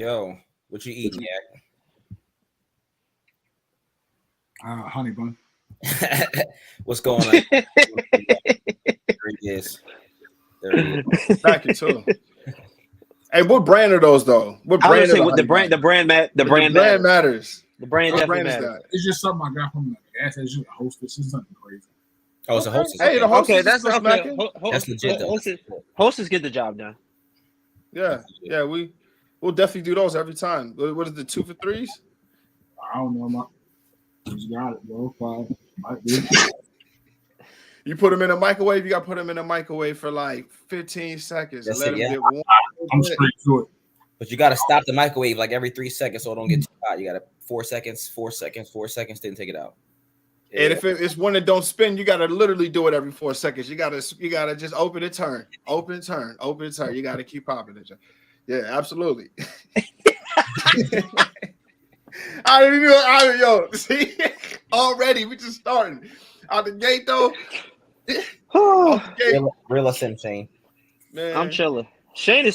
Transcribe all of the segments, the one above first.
Yo, what you eating, Honey bun. Yak? What's going on? There he is. There he is. Back it too. Hey, what brand are those though? What I brand? would say what the brand matters. The brand matters. The brand What definitely brand is matters. that? It's just something I got from the gas station. Hostess. It's nothing crazy. Oh, it's a hostess. Hey, the Okay. hostess Okay, is that's still okay. smacking. That's legit though. Hostess get the job done. Yeah, we'll definitely do those every time. What is the 2 for 3s? I don't know. You got it, bro. Fine. Might be. You put them in a microwave. You got to put them in a microwave for like 15 seconds and That's let it, them yeah. get warm. I'm straight to it. But you got to stop the microwave like every 3 seconds so it don't get too hot. You got to 4 seconds, 4 seconds, 4 seconds, then take it out. Yeah. And if it's one that don't spin, you got to literally do it every 4 seconds. You got to just open and turn, open and turn, open and turn. You got to keep popping it. Yeah, absolutely. I didn't even know. Yo, see, already we just starting out the gate though. Real Sim Shane. Man, I'm chilling. Shane,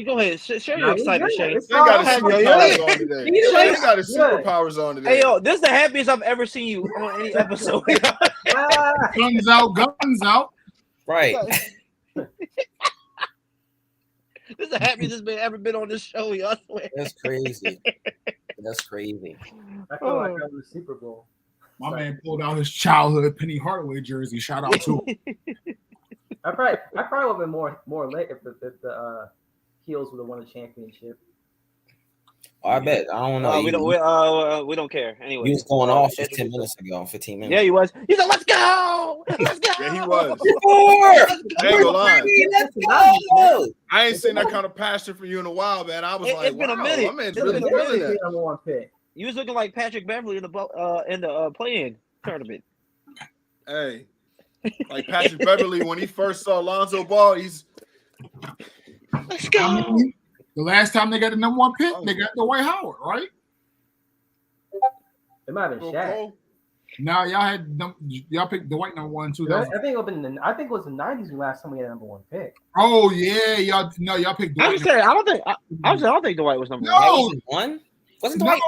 go ahead. Share your excitement, Shane. They got his superpowers on today. They got his superpowers on today. Hey, yo, this is the happiest I've ever seen you on any episode. Guns out. Right. This is the happiest it's been ever been on this show, y'all. That's crazy. That's crazy. I feel like I'm the Super Bowl. My man pulled out his childhood Penny Hardaway jersey. Shout out to him. I probably would have been more late if the Heels would have won a championship. Oh, I bet. I don't know. We don't care. Anyway, he was going off 15 minutes ago. 15 minutes. Yeah, he was. He said, "Let's go, let's go." Yeah, he was. I ain't gonna lie. Let's go. I ain't seen that kind of passion for you in a while, man. I was It's been a minute. My man's It's really been a feeling minute. that. Number one pick. You was looking like Patrick Beverly in the play-in tournament. Hey, like Patrick Beverly when he first saw Lonzo Ball, he's Let's go. The last time they got the number one pick, they got Dwight Howard, right? It might have been Shaq. Now y'all picked Dwight number 1 too. I think it was in the 90s the last time we had a number one pick. Oh yeah, y'all picked Dwight. I was saying, I don't think Dwight was number one. Wasn't No, Dwight?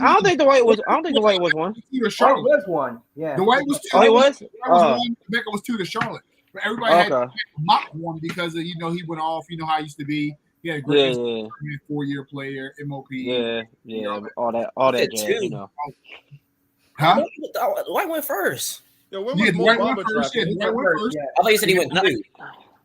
I don't think Dwight was. I don't think Dwight was one. Two to Dwight Charlotte. was one. Yeah. Dwight was 2. Oh, he was? Dwight was 1. Becca was 2 to Charlotte. But everybody had Okay. mock one because of, he went off. You know how he used to be. He had a great Yeah. 4-year player, MOP. Yeah, all that jazz, you know. Huh? Dwight went first. Yo, when Yeah, was Mo Dwight Bamba went first. drafted? Yeah, Dwight went first. I thought you said he went 2.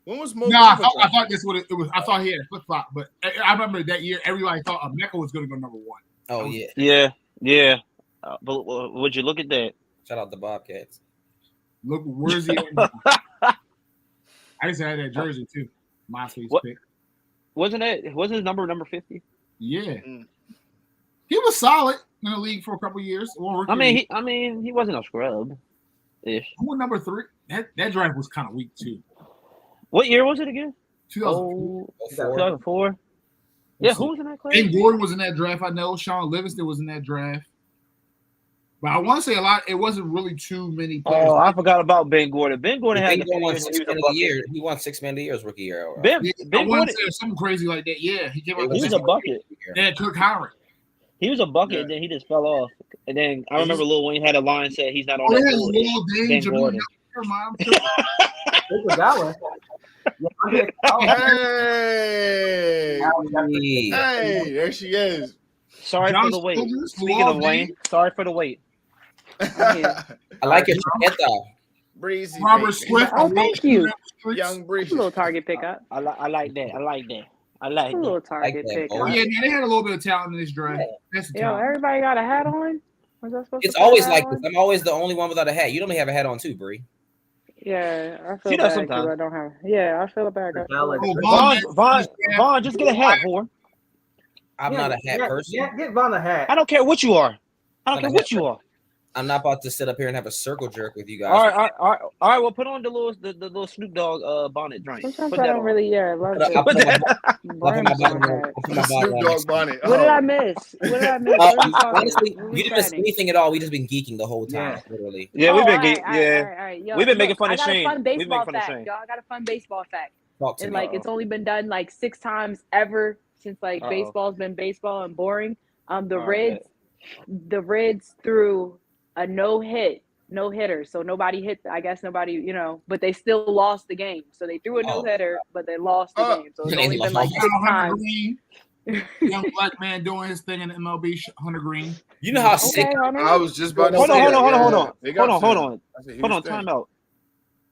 When was Mo No, I Bamba thought drafted? that's what it was. I thought he had a flip flop, but I remember that year everybody thought Mecca was going to go number 1. Oh yeah. Yeah. But would you look at that? Shout out the Bobcats. Look, where's he? I used to have that jersey too. MySpace pick. Wasn't his number 50? Yeah, he was solid in the league for a couple years. I mean, he wasn't a scrub. Ish. Who was number 3? That draft was kind of weak too. What year was it again? 2004. 2004. Yeah, who was in that class? Ben Gordon was in that draft. I know Sean Livingston was in that draft. But I want to say a lot. It wasn't really too many players. Oh, I forgot about Ben Gordon. Ben Gordon had won 6 man of the year. He won 6 man of the year's rookie year. Ben I want Gordon, to say something crazy like that. Yeah, he came out. he was a bucket. Yeah, Kirk Howard. He was a bucket, and then he just fell off. And then I remember Lil Wayne had a line said he's not on Oh, that yeah, board. Lil Dane, Ben Jamal Gordon. Mom. They forgot one. Hey, there she is. Sorry John for the wait. Soldiers, Speaking of Lil Wayne, Dane. sorry for the wait. I like your jacket though. Breezy. Robert baby. Swift. Oh, thank you. Young Breezy. A little target pickup. I like that. I like A little that. target that, pickup. Oh, yeah, they had a little bit of talent in this draft. That's the Yo, talent. everybody got a hat on? Was I supposed It's to put a always hat like on? this. I'm always the only one without a hat. You don't have a hat on too, Bree. Yeah, I feel She does bad because sometimes. I don't have. Yeah, I feel bad. Vaughn, just get a hat, whore. I'm not a hat person. Yeah, get Von a hat. I don't care what you are. I don't care Not a what hat you are. I'm not about to sit up here and have a circle jerk with you guys. All right. Well, put on the little Snoop Dogg bonnet drink. Sometimes Put I that don't on. really. Yeah, I love I'll put it. my bottom on. I'll put my bottom Snoop on. Dogg bonnet. What did I miss? What did I miss? Uh, What are we talking? honestly, What are we you didn't miss chatting? anything at all. We just been geeking the whole time, literally. Yeah, we've been all yeah. right. Yo, We've been making look, fun I of got a Shane. fun We've been baseball making fun of fact, Shane. y'all. I got a fun baseball fact. Talk to And me. like it's only been done like 6 times ever since like Uh-oh. baseball's been baseball and boring. The All right, Reds, the Reds threw a no hitter, so nobody hit. I guess nobody, but they still lost the game. So they threw a no hitter, but they lost the game. So it's They only been lost. like 6 Hunter times. Green, young black man doing his thing in the MLB. Hunter Green. You know how sick. Okay, Hunter. I was just about to Hold say on, that. hold Yeah. on. Big ups to Hold him. on. That's a huge Hold on, thing. time out.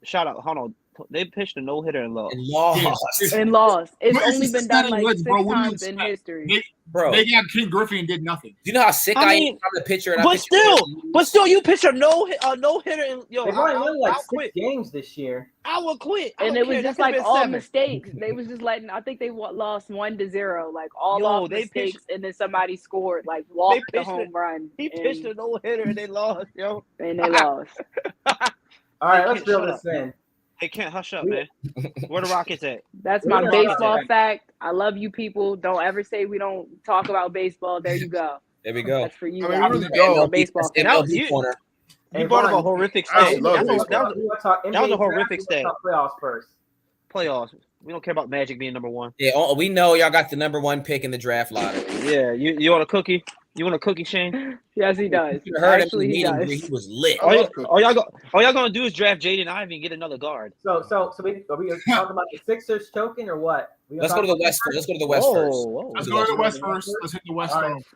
Shout out, hold on. They pitched a no hitter and lost. And lost. And lost. It's But it's only the been done Cincinnati like Reds, 6 bro. What do you times in expect? history. Bro, They got King Griffey and did nothing. do you know how sick I I mean, am from the pitcher? And I But pitch still, you pitch a no hitter and They've only won like 6 games this year. I would quit. And it was just like all mistakes. They was just letting. I think they lost 1-0, like all off mistakes, and then somebody scored, like walked the home run. He pitched a no hitter and they lost, yo. And they lost. All right, let's reel this in. They can't hush up, man. Where the Rockets at? That's my baseball fact. I love you people. Don't ever say we don't talk about baseball. There you go. There we go. That's for you. I mean, guys. we really don't. Baseball. That's MLB corner. You brought up a horrific I stat. love That was baseball. a horrific stat. Playoffs first. Playoffs. We don't care about Magic being number 1. Yeah, we know y'all got the number 1 pick in the draft lottery. Yeah, you want a cookie? You want a cookie, Shane? Yes, he does. You heard Actually, he him. does. He was lit. I love All y'all gonna do is draft Jaden Ivey and get another guard. So are we talking about the Sixers choking or what? Let's go to the West first. Let's go to the West first. Let's go to the West first. Let's hit the West first.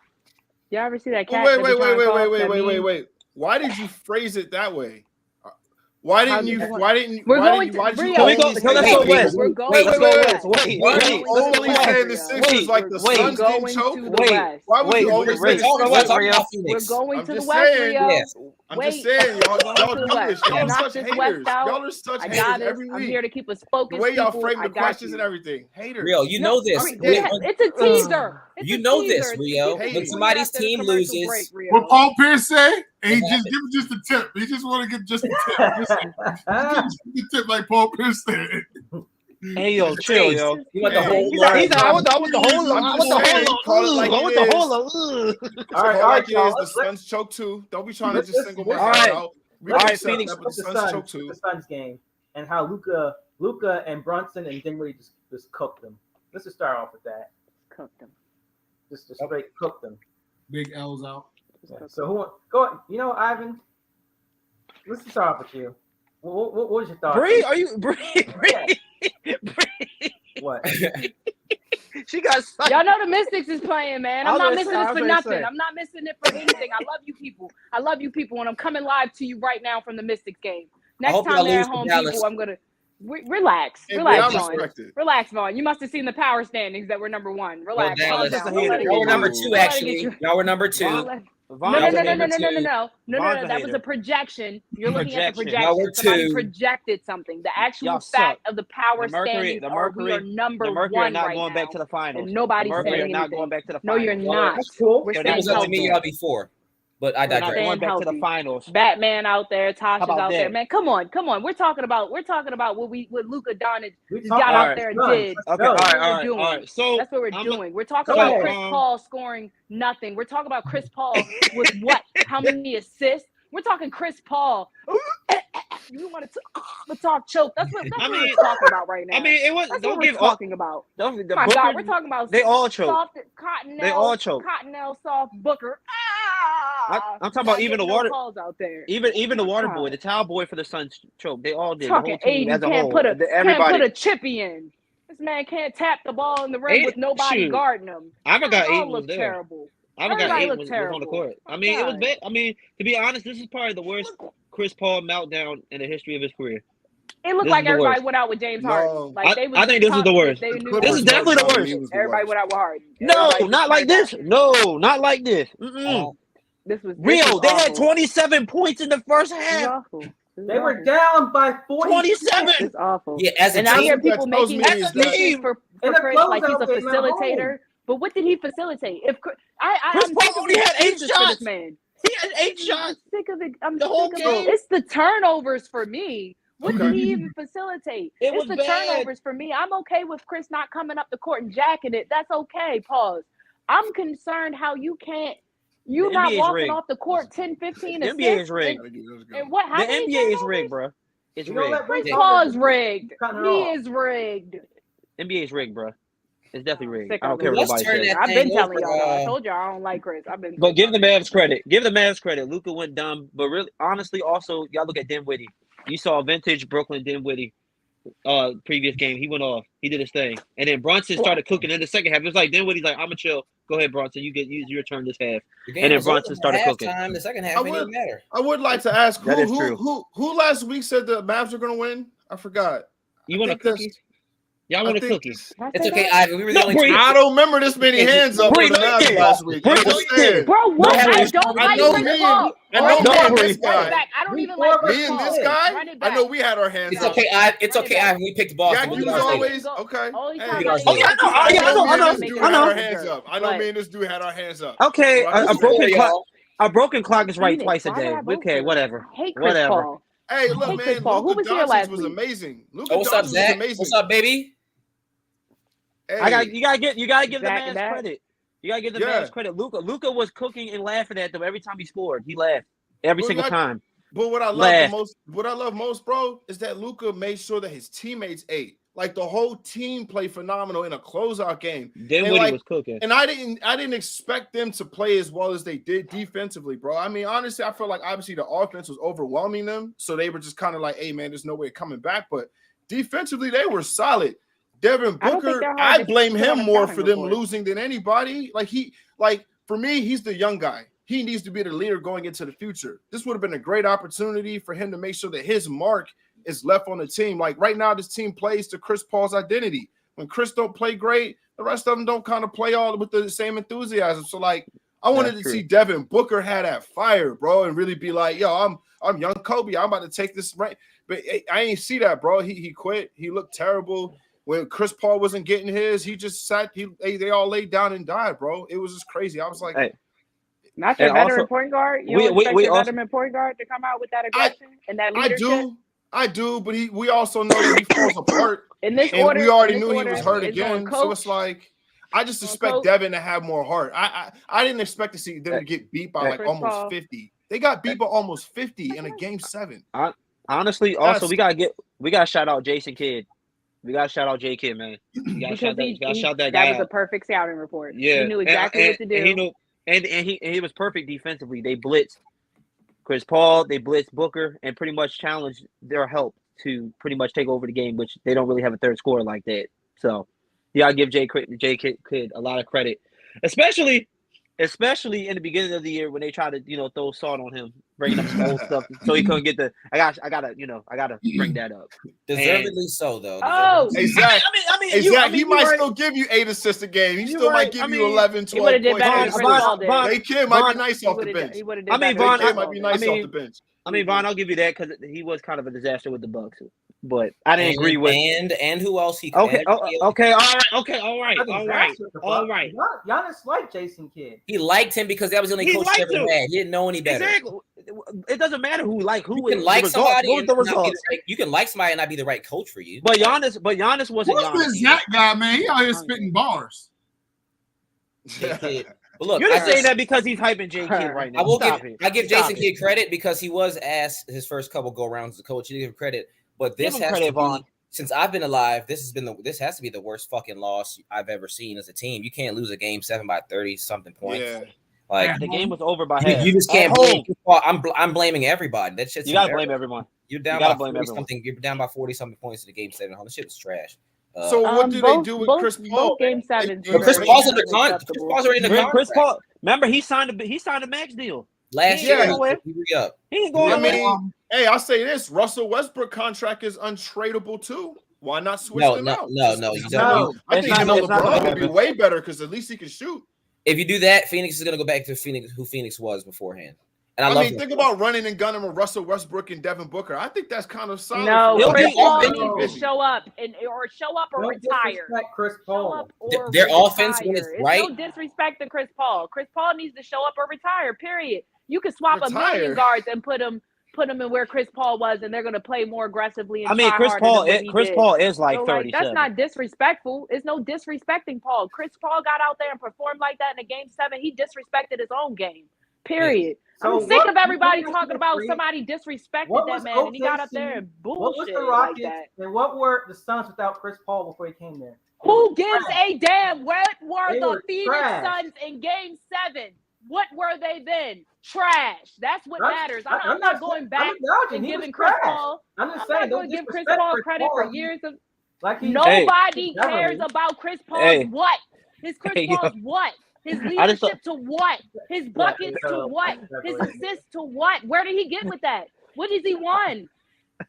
Y'all ever see that cat? Wait. that be trying to talk, that meme? Why did you phrase it that way? Why didn't you? We're Why did going you? to Why did you? Rio. Can we go? only Let's say- go west. We're going Wait, to wait, the wait, West. wait. Why We're are you going to only the saying the West. Sixers like the wait. Suns We're didn't going choke? to the Wait. West. Why would you only say wait. the Talk about Sixers? Phoenix. We're going I'm to the just West, saying. Rio. Yes. I'm just Wait. saying, y'all We're going to do the this. West. Y'all are Knock such this haters. West out. Y'all are such I haters got it. every I'm week. here to keep us The focused. way y'all people. frame I the got questions you. and everything, haters. Rio, you know this. It's a teaser. It's You a know teaser. this, Rio. Hey. When somebody's After the team commercial loses, break, Rio. What Paul Pierce say? And he What just give him just a tip. He just want to get just a tip. Just the tip like Paul Pierce said. Hey yo, chill, yo. you want the Hey. whole He's like, I want the whole. I'm just saying, call it like I want it the is. whole. All right, Like it y'all. is, the Suns choke too. Don't be trying to just let's- single let's- one all right. out. We All can right, accept Phoenix. that, but the Suns choke too. The Suns game and how Luka and Brunson and Dinwiddie just cooked them. Let's just start off with that. Cooked them. Just straight cooked them. Big L's out. Yeah. So go? You know, Ivan. Let's just start off with you. What was your thoughts? Bree, are you Bree? What? She got psyched. Y'all know the Mystics is playing, man. I'm I not was missing gonna this say, for I was gonna nothing. say. I'm not missing it for anything. I love you people. I love you people, and I'm coming live to you right now from the Mystics game. Next hope time y'all they're lose at to home, Dallas. people, I'm gonna relax. Hey, Relax, I Vaughn. respect it. Relax, Vaughn. You must have seen the power standings that we're number 1. Well, Relax. Calm Dallas. down. Y'all Y'all were number 2, Don't let it actually. get you- Y'all were number 2. Don't let- Vaughn No. is a hater. No. That was a projection. You're looking at the projection. Y'all were Somebody 2. projected something. The actual Y'all fact suck. of the power The Mercury- standings the are we are Mercury- number The Mercury 1 are not right going now. back to the finals. And nobody's the Mercury saying are not anything. going back to the No, finals. you're not. That's cool. We're It staying was up to me healthy. before, but I We're not digress. going back to the healthy. finals. Batman out there, Tasha's about out there. that? Man, come on. We're talking about what Luka Doncic We just talking got about out there and Suns. did. Let's Okay, go. all That's right, what all we're right, doing. all right. So That's what we're doing. We're talking Go about ahead. Chris Paul scoring nothing. We're talking about Chris Paul with what? How many assists? We're talking Chris Paul. You want to talk choke? That's what we're talking about right now. I mean, it was. that's Don't what we're give all. talking about. Don't, the My Booker, God, we're talking about They all choke. soft Cottonelle. They all choke. Cottonelle, soft Booker. I'm talking about even the water. calls out there. Even the water God. boy, the towel boy for the Suns choke. They all did. Talking the whole team Aiden as a can't whole. put can't Everybody. put a chippy in. This man can't tap the ball in the rim Aiden- with nobody shoot. guarding him. I forgot They all Aiden was look there. terrible. I forgot Everybody Aiden looked was on the terrible. court. I My mean, it was God. bad. I mean, to be honest, this is probably the worst Chris Paul meltdown in the history of his career. It looked This like is the everybody worst. went out with James No. Harden. Like they was I think this is the worst. They knew Clippers This is definitely the meltdown, worst. he was the Everybody worst. went out with Harden. No, Everybody not like went out. this. No, not like this. Mm-mm. This was Rio, they had awful. 27 points in the first This is half. awful. This is They were awful. down by 40. 27. It's awful. Yeah, as a And I team, hear what people that tells making me is that- excuses for And the Chris like he's a closeout game at home. facilitator. But what did he facilitate? If Chris Chris I'm Paul sick of only had 8 excuses for shots. this man. He had 8 shots. I'm sick of it. I'm The sick whole of game? it. It's the turnovers for me. What Okay. did he even facilitate? It It's was the bad. turnovers for me. I'm okay with Chris not coming up the court and jacking it. That's okay. Pause. I'm concerned how you can't. You The not NBA is walking rigged. off the court 10, 15 The assists. NBA is rigged. And what? How The many NBA is turnovers? rigged, bro. It's You don't rigged. let Chris Chris Paul Paul's rigged. cutting it He off. is rigged. NBA is rigged, bro. It's definitely rigged. Sick I don't of care it. what Let's nobody turn says. that I've been thing telling over. y'all. I told y'all I don't like Chris. I've been. But give the Mavs credit. Give the Mavs credit. Luka went dumb, but really, honestly, also y'all look at Dinwiddie. You saw vintage Brooklyn Dinwiddie. Previous game he went off. He did his thing, and then Brunson started cooking in the second half. It was like Dinwiddie's like, "I'ma chill. Go ahead, Brunson. Use your turn this half." The And game then was over Brunson at started cooking. halftime. The second half I didn't even would, matter. I would like to ask That is true. who last week said the Mavs are going to win? I forgot. You I want a think that's- cookie? Y'all I want a think cookie? this- Can I It's say okay, that? Ivan. We were the No, only Bree. two. I don't remember this many hands up Bree, for the no, you Mavs didn't. last week. Bree, I'm no, just you didn't. saying. Bro, what? No, I Bree. don't I like know Chris me Paul. and I know No, me and Bree. this Run it guy. back. I don't We even like forward Chris Me and Paul. this guy. Run it I back. know we had our hands It's up. okay, Ivan. It's Run it okay, back. Ivan. We picked Boston. Yeah, We you did was our thing. always okay. Only Hey, time We did our I thing. didn't Oh, I yeah, know me and I this know. dude I had know. our hands up. I know But- me and this dude had our hands up. Okay, So I a just- broken Sorry, clock. y'all. A broken clock is right Phoenix, twice a why did day. I vote Okay, for? whatever. I hate Chris Whatever. Paul. Hey, look, Hey, Chris man, Paul. Who Luka was here Doncic last was week? amazing. Luka Oh, what's up, Doncic was Zach? amazing. What's up, baby? Hey, You gotta give the Zach man's back. credit. You gotta give the Yeah. man's credit. Luka was cooking and laughing at them every time he scored. He laughed every Well, single like- time. But what I love most, bro, is that Luka made sure that his teammates ate. Like the whole team played phenomenal in a closeout game. Dinwiddie like- was cooking. And I didn't expect them to play as well as they did defensively, bro. I mean, honestly, I felt like obviously the offense was overwhelming them, so they were just kind of like, "Hey, man, there's no way of coming back." But defensively, they were solid. Devin I don't think Booker, they're hard I to blame put on him a more scouting for them report. losing than anybody. For me, he's the young guy. He needs to be the leader going into the future. This would have been a great opportunity for him to make sure that his mark is left on the team. Like right now, this team plays to Chris Paul's identity. When Chris don't play great, the rest of them don't kind of play all with the same enthusiasm. So like, I wanted That's to true. see Devin Booker had that fire, bro, and really be like, yo, I'm young Kobe. I'm about to take this right. But I ain't see that, bro. He quit. He looked terrible. When Chris Paul wasn't getting his, he just sat. They all laid down and died, bro. It was just crazy. I was like, Hey. Not your And veteran also- point guard. You we- don't we- expect we your also- veteran point guard to come out with that aggression and that leadership. I do, but we also know that he falls apart. In this And order, we already in this knew he order, was hurt it's going again. coach, So it's like, I just Going expect coach. Devin to have more heart. I didn't expect to see them to get beat by like Chris almost Paul. 50. They got beat by almost 50 in a game 7. Honestly, also That's- we gotta shout out Jason Kidd. We gotta shout out J Kidd, man. You gotta shout that guy that was out. a perfect scouting report. Yeah, He knew exactly what to do. And he knew, and he was perfect defensively. They blitzed Chris Paul, they blitzed Booker, and pretty much challenged their help to pretty much take over the game, which they don't really have a third scorer like that. So, you gotta give J Kidd a lot of credit, especially in the beginning of the year when they tried to throw salt on him, bringing up some old stuff, so he couldn't get the. I gotta bring that up. Deservedly so, though. Oh! Deservedly. Exactly. I mean, Exactly. He you might right. still give you 8 assists a game. He You still might right. give I you mean, 11, He would 12 have did points. better than Von- Chris Paul did. Von- They kid might Von- be nice He off the would've bench. did- he would've did I mean, better than Von, They Chris kid might Paul be did. nice I mean, off the bench. I mean, Von, I'll give you that because he was kind of a disaster with the Bucks, but I didn't agree with. And who else he? Okay, and- okay, all right, all right, I think all that's right, what the all fuck. right. Giannis liked Jason Kidd. He liked him because that was the only He coach he liked ever him. had. He didn't know any better. Exactly. It doesn't matter who You can is. like The results. somebody What was and the not be the results? right, you can like somebody and not be the right coach for you. But Giannis wasn't What's Giannis. this Zach guy, man? He out here spitting bars. But look, You're I just saying just- that because he's hyping J Kidd right now. I will Stop give it. I give Stop Jason it. Kidd credit because he was asked his first couple go rounds as a coach. He didn't give him credit, but this Give him has credit, to Vaughn. be since I've been alive. This has to be the worst fucking loss I've ever seen as a team. You can't lose a game 7 by 30 something points. Yeah. Like The game was over by you, half. you just At can't home. blame. I'm blaming everybody. That shit's You gotta embarrassing. blame everyone. You're down You gotta by blame 40 everyone. something. You're down by 40 something points in the game 7 home. This shit was trash. So what do they do with Chris Paul? Both game 7s But were Chris very Paul's under Chris unacceptable. Paul's already in the contract. Chris Paul. Remember, he signed a max deal. Last He year, ain't going he re-up. He ain't going I nowhere. mean, hey, I'll say this: Russell Westbrook contract is untradeable too. Why not switch No, them no, out? no, no. You No. don't. I It's think not- him and it's not LeBron gonna would be happen. way better because at least he can shoot. If you do that, Phoenix is gonna go back to Phoenix, who Phoenix was beforehand. And I I love mean, think about running and gunning with Russell Westbrook and Devin Booker. I think that's kind of solid. No, He'll Chris be- Paul he'll needs to show up or show up or Don't retire. disrespect Chris Show Paul. up or Their retire. offense when it's It's right. no disrespect to Chris Paul. Chris Paul needs to show up or retire. Period. You can swap a Retire. million guards and put him in where Chris Paul was, and they're going to play more aggressively. And I mean, try Chris harder Paul. than what he Chris did. Paul is like So, 37. that's not disrespectful. It's no disrespecting Paul. Chris Paul got out there and performed like that in a game 7. He disrespected his own game. Period. So I'm sick what- of everybody what was talking the about three- somebody disrespected what that was man, and he got up OKC? there and What was bullshit the like Rockets that. and what were the Suns without Chris Paul before he came there? Who gives a damn? What were They the were Phoenix trash. Suns in Game 7? What were they then? Trash. That's what matters. I'm not going back and giving Chris Paul. I'm just I'm saying, not going to give Chris Paul credit for years of. Like Nobody cares about Chris Paul's what? His Chris Hey, yo. Paul's what? His I just leadership to what? His buckets to what? His assists to what? Where did he get with that? What has he won?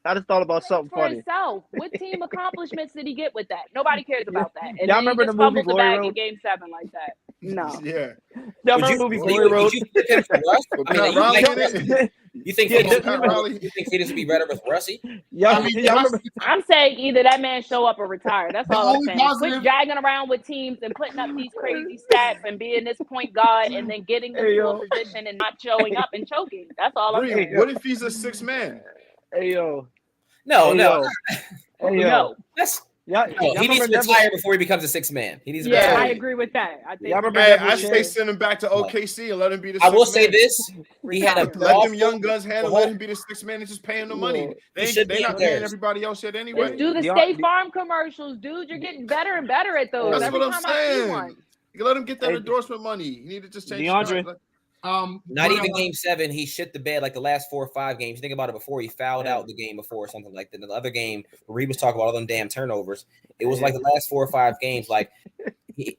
I just thought about something For funny. himself. What team accomplishments did he get with that? Nobody cares about that. And Y'all then remember he just the movie fumbled the Glory bag in Road? Game 7 like that. No. Yeah. Y'all Would remember you, the movie would Glory you, Road? would you flip him for Russ? I mean, Pat Riley in it. you think Yeah, Phoenix would be better with Russie? Y'all, I mean, y'all remember? I'm saying either that man show up or retire. That's The all I'm only saying. positive- Quit jagging around with teams and putting up these crazy stats and being this point guard and then getting them Hey, to yo. a position and not showing up and choking. That's all I'm Bree, saying. what if he's a 6 man? Hey yo, No, hey, no. yo. Hey yo, No. That's y'all, no. y'all He needs remember to Neville? retire before he becomes a 6 man. He needs to Yeah, retire. I agree with that. I think Y'all remember Hey, Neville I say Shea? send him back to OKC and let him be the 6 I will man. say this: he had a Retire. Let awful- them young guns handle. Let him be the 6 man and just pay him the money. Yeah. They He should they be not in paying theirs. everybody else yet Let's anyway. do the The- State Farm commercials, dude. You're getting better and better at those. That's Every what I'm time I see saying. one. You let him get that Hey, endorsement money. You need to just change. DeAndre. Not but, even Game 7. He shit the bed like the last 4 or 5 games. Think about it. Before he fouled Yeah. out the game before or something like that. The other game where he was talking about all them damn turnovers. It was like the last 4 or 5 games. Like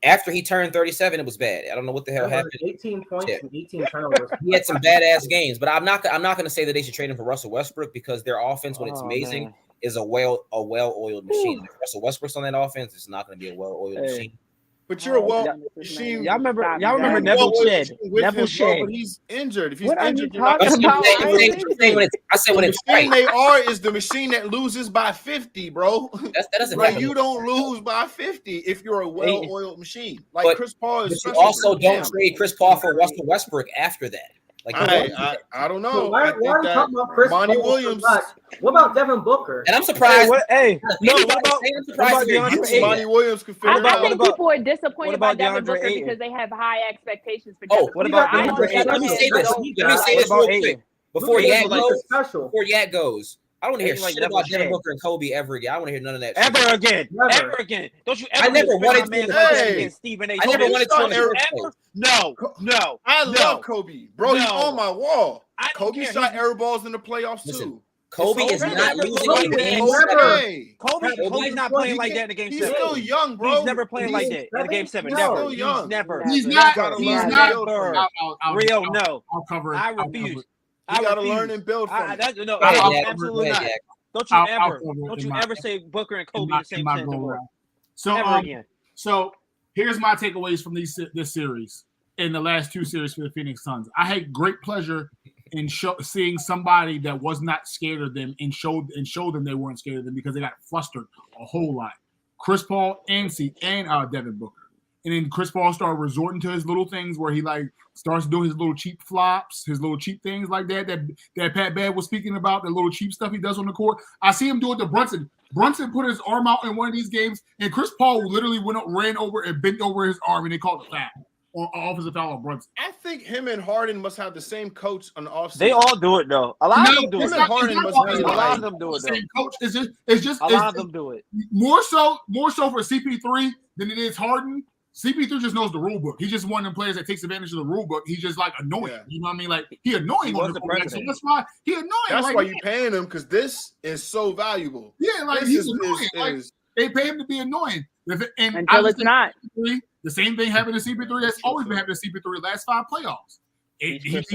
after he turned 37, it was bad. I don't know what the hell happened. 18 points Yeah. and 18 turnovers. He had some badass games, but I'm not going to say that they should trade him for Russell Westbrook because their offense, when it's Oh, amazing, man. is a well-oiled machine. If Russell Westbrook's on that offense, it's not going to be a well-oiled Hey. machine. But you're a well Y'all- machine. Y'all remember? Stop Y'all remember that. Neville well-oiled Shed? machine with Neville him, bro, Shed. but he's injured. If he's What are injured, you you're not talking gonna about? see I him. I said when The it's machine right. they are is the machine that loses by 50, bro. That doesn't Like happen. you don't lose by 50 if you're a well-oiled machine. Like But- Chris Paul is But you special. also don't trade Chris Paul for Russell Westbrook after that. Like, I don't So know. why I are think you that talking about Chris Monty Paul so Williams. much? What about Devin Booker? and I'm Hey, surprised. what? Hey, no. Anybody What about? saying I'm What surprised about that they're DeAndre using Ayton? Monty Williams could figure I it out. think What about- people are disappointed by about Devin DeAndre Booker Ayton? because they have high expectations for Oh, Devin What Booker. about I, on DeAndre the Ayton? other Let me hand, say this. don't Let me say like- What this about real quick. Ayton? Before Look at Yak him, goes, special. before Yak goes, I don't want to hear Ain't like shit Neville about Devin Shed. Booker and Kobe ever again. I don't want to hear none of that shit. Ever again? Never. Ever again? Don't you ever? I never respect wanted my to man's do like that. that against Stephen A. I never Smith? wanted Don't to. ever- Ever? No. No. I No. love Kobe, bro. He's No. on my wall. I don't Kobe care. shot He's- air balls in the playoffs Listen, too. Kobe It's is okay. not Never. losing Kobe in is game okay. 7. Kobe's not playing like that in a game He's 7. still young, bro. He's never playing like that in a game 7. He's Never. still young. He's never. He's Never. not. gotta He's learn not. to build from it. Real, no. I'll cover it. I I'll cover refuse. it. You I gotta refuse. learn and build from I, it. that, no, Go ahead, I'll Yak. absolutely Go ahead, not. Yak. Don't you I'll ever, cover it don't in you my- ever say Booker and Kobe in the same my sentence no go more. round. So Ever again. So here's my takeaways from this series in the last 2 series for the Phoenix Suns. I had great pleasure in seeing somebody that was not scared of them and showed them they weren't scared of them because they got flustered a whole lot. Chris Paul and Devin Booker. And then Chris Paul started resorting to his little things where he like starts doing his little cheap flops, his little cheap things like that Pat Bev was speaking about, the little cheap stuff he does on the court. I see him do it to Brunson. Brunson put his arm out in one of these games, and Chris Paul literally ran over and bent over his arm, and they called a foul. Or offensive foul on Brunson. I think him and Harden must have the same coach on the offseason. They all do it though. A lot of them do him it. and Harden must be A lot like of them do it The same though. coach. It's just A lot of them do it. more so for CP3 than it is Harden. CP3 just knows the rule book. He's just one of them players that takes advantage of the rule book. He's just like annoying. Yeah. You know what I mean? Like he annoying He on was the the court. So president. that's why he annoying. That's like, why you're paying him because this is so valuable. yeah, like This he's is, annoying. Like, is they pay him to be annoying. And Until it's not. CP3, the same thing happened to CP3 that's always been happening to CP3 the last 5 playoffs. He gets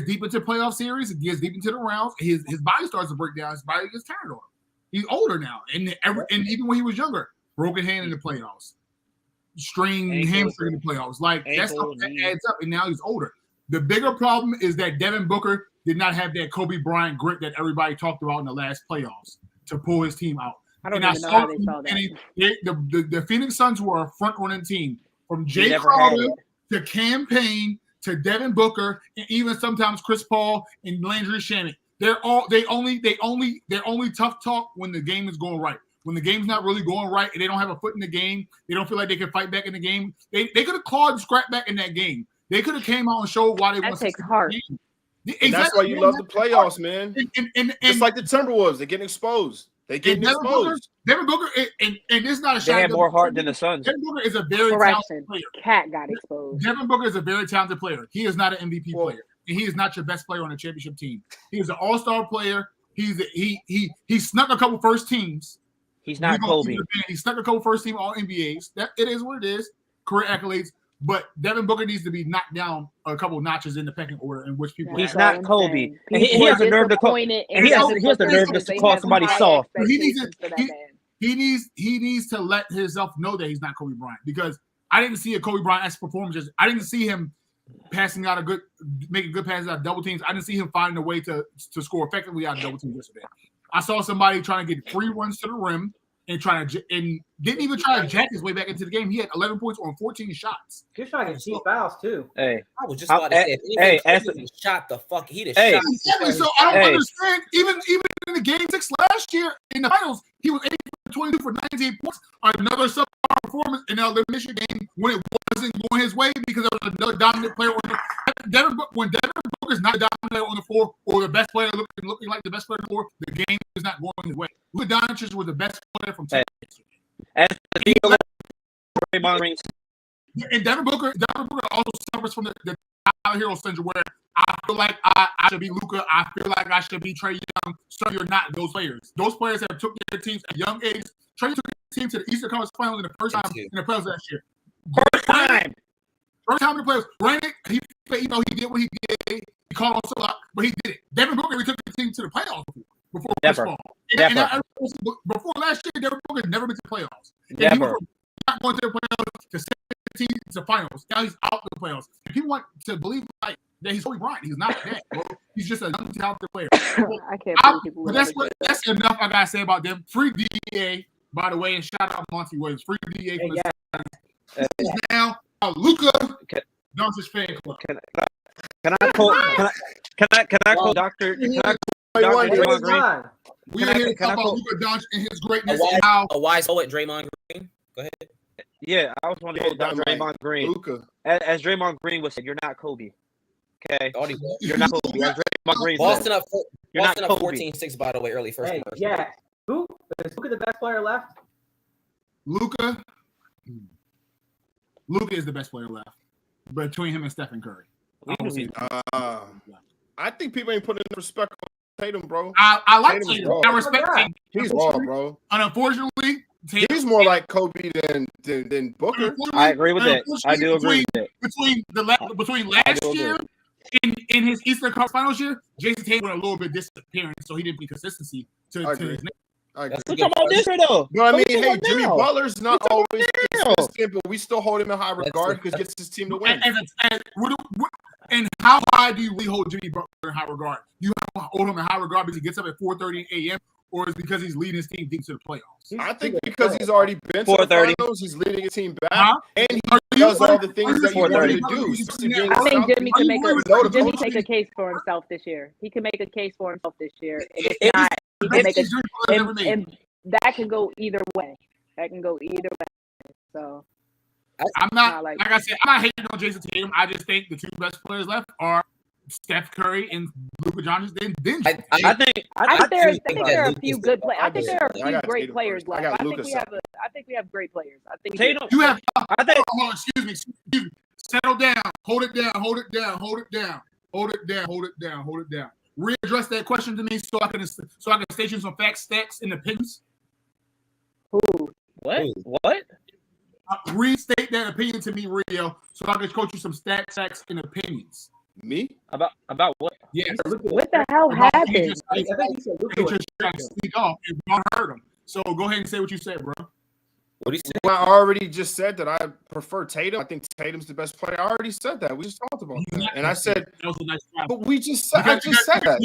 deep into playoff series. He gets deep into the rounds. His body starts to break down. His body gets tired on him. He's older now, and even when he was younger, broken hand in the playoffs, strained hamstring in the playoffs. Like that stuff that adds up, and now he's older. The bigger problem is that Devin Booker did not have that Kobe Bryant grit that everybody talked about in the last playoffs to pull his team out. I don't even know how they saw that. The Phoenix Suns were a front-running team from Jay never had Crowder to Cam Payne to Devin Booker and even sometimes Chris Paul and Landry Shamet. They're only tough talk when the game is going right. When the game's not really going right and they don't have a foot in the game, they don't feel like they can fight back in the game. They could have clawed and scrapped back in that game. They could have came out and showed why they want to. That takes heart. and that's why you love the playoffs, man. And It's like the Timberwolves, they're getting exposed. They get exposed. Devin Booker, and this is not a shot. They had more heart than the Suns. Devin Booker is a very Correction. talented player. Cat got exposed. Devin Booker is a very talented player. He is not an MVP player, and he is not your best player on a championship team. He is an all-star player. He snuck a couple first teams. He's not Kobe. He snuck a couple first team All NBAs. That it is what it is. Career accolades. But Devin Booker needs to be knocked down a couple notches in the pecking order in which people. He's not Kobe. And he has the nerve to call. And he has the nerve just to call somebody soft. He needs to let himself know that he's not Kobe Bryant, because I didn't see a Kobe Bryant-esque performance. I didn't see him making good passes out of double teams. I didn't see him finding a way to score effectively out of double teams yesterday. I saw somebody trying to get free runs to the rim and didn't even try to jack his way back into the game. He had 11 points on 14 shots. He was trying to get cheap fouls too. Hey, I was just about to say, shot the fuck. He'd have shot. Exactly. So I don't understand. Even in the game 6 last year in the finals, he was 8 for 22 for 98 points. Another subpar performance in the elimination game when it wasn't going his way because there was another dominant player on the when Devin Booker's not a dominant player on the floor, or the best player looking like the best player on the floor, the game is not going his way. Luka Doncic was the best player from Texas. As the Draymond Green. And Devin Booker also suffers from the Tyler Hero syndrome, where I feel like I should be Luka. I feel like I should be Trae Young. So you're not those players. Those players have took their teams at young age. Trae took his team to the Eastern Conference Finals in the first time in the playoffs last year. First time in the playoffs. Granted, he did what he did. He called on a lot, but he did it. Devin Booker took the team to the playoffs before Chris Paul. Before last year, Devin Booker never been to the playoffs. And he was not going to the playoffs to send the team to the finals. Now he's out of the playoffs. If you want to believe that he's Kobe Bryant, he's not that, bro. He's just a young, talented player. I can't believe people. That's enough I gotta say about them. Free DA, by the way, and shout out Monty Williams. Free DA from the now Luka Doncic fan club. Can I call Dr. Draymond Green? We are here to talk about Luka Doncic and his greatness and how a wise poet, Draymond Green. Go ahead. Yeah, I was wondering about Draymond Green. Luka. As Draymond Green would say, you're not Kobe. Okay, you're not Kobe. As Draymond Green Boston said, up 14-6, by the way, early first. Yeah. Who is Luka the best player left? Luka is the best player left between him and Stephen Curry. I think people ain't putting respect on Tatum, bro. I like Tatum. I respect Tatum. He's raw, bro. And unfortunately, he's more like Kobe than Booker. I agree with that. I do agree with that. Between last year in his Eastern Conference Finals year, Jason Tatum went a little bit disappearing, so he didn't bring consistency to his name. We're talking about this right though. No, I mean, hey, Jimmy Butler's not always consistent, but we still hold him in high regard because he gets his team to win. And how high do we hold Jimmy Butler in high regard? You hold him in high regard because he gets up at 4:30 a.m., or is it because he's leading his team deep to the playoffs? I think because he's already been to the finals, he's leading his team back, and he does all the things that you want him to do. I think Jimmy can make a case for himself this year. He can make a case for himself this year. And that can go either way. So I'm not like I said, I'm not hating on Jason Tatum. I just think the two best players left are Steph Curry and Luka Doncic. I think there are a few good players. I think there are a few great players left. I think we have great players. I think Tatum. Excuse me. Settle down. Hold it down. Readdress that question to me so I can state you some facts, stats, and opinions. Who? What? Restate that opinion to me, Rio, so I can coach you some stats, facts, and opinions. Me? About what? Yes. What the hell happened? I think he said Luka was trying to sneak off and Ron heard him. So go ahead and say what you said, bro. What do you say? Well, I already just said that I prefer Tatum. I think Tatum's the best player. I already said that. We just talked about that. And I said, that was a nice job. but we just said, I just said that.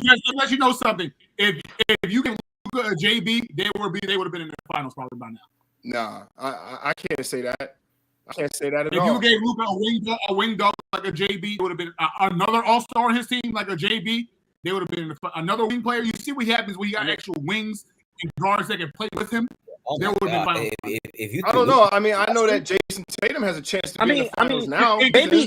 Let let you know something. If you can Luka or JB, they would have been in the finals probably by now. Nah, I can't say that. I can't say that at all. If you gave Luka a wing dog like a JB, it would have been another all-star on his team like a JB. They would have been another wing player. You see what happens when you got actual wings and guards that can play with him. Oh there my would have been God. finals. If you I don't know. I mean, I know that Jason Tatum has a chance to be in the finals now. JB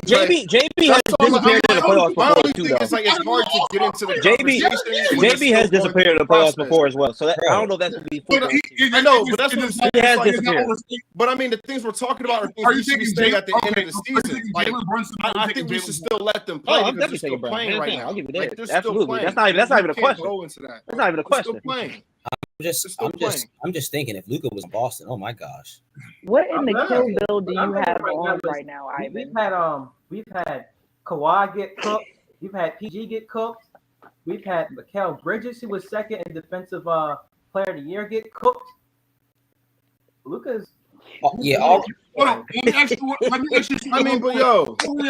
has disappeared in the playoffs My before only too, thing though. is like it's hard to get into the JB conversation. when you're JB has still going disappeared in the through playoffs process. before as well. So that, I don't know if that's gonna be football. I know, but that's what I'm saying. He has It's like, disappeared. but I mean, the things we're talking about are things Are we you should be taking saying Jalen? at the end Okay, of the so are you season. taking Like, Jalen Brunson? I think we should still let them play I'm because definitely they're taking still Brown. playing Hands right down. now. I'll give you Like, that. they're still Absolutely. playing. That's not even a You can't question. go into that. That's not even a They're still question. playing. I'm just thinking if Luka was Boston, oh my gosh. What in the I'm Kill not. Bill do I'm you thinking have on right now, We've Ivan? had Kawhi get cooked. We've had PG get cooked. We've had Mikal Bridges, who was second in defensive player of the year, get cooked. Luka's. Yeah, Hold on. Let me ask you. I mean, but yo, hold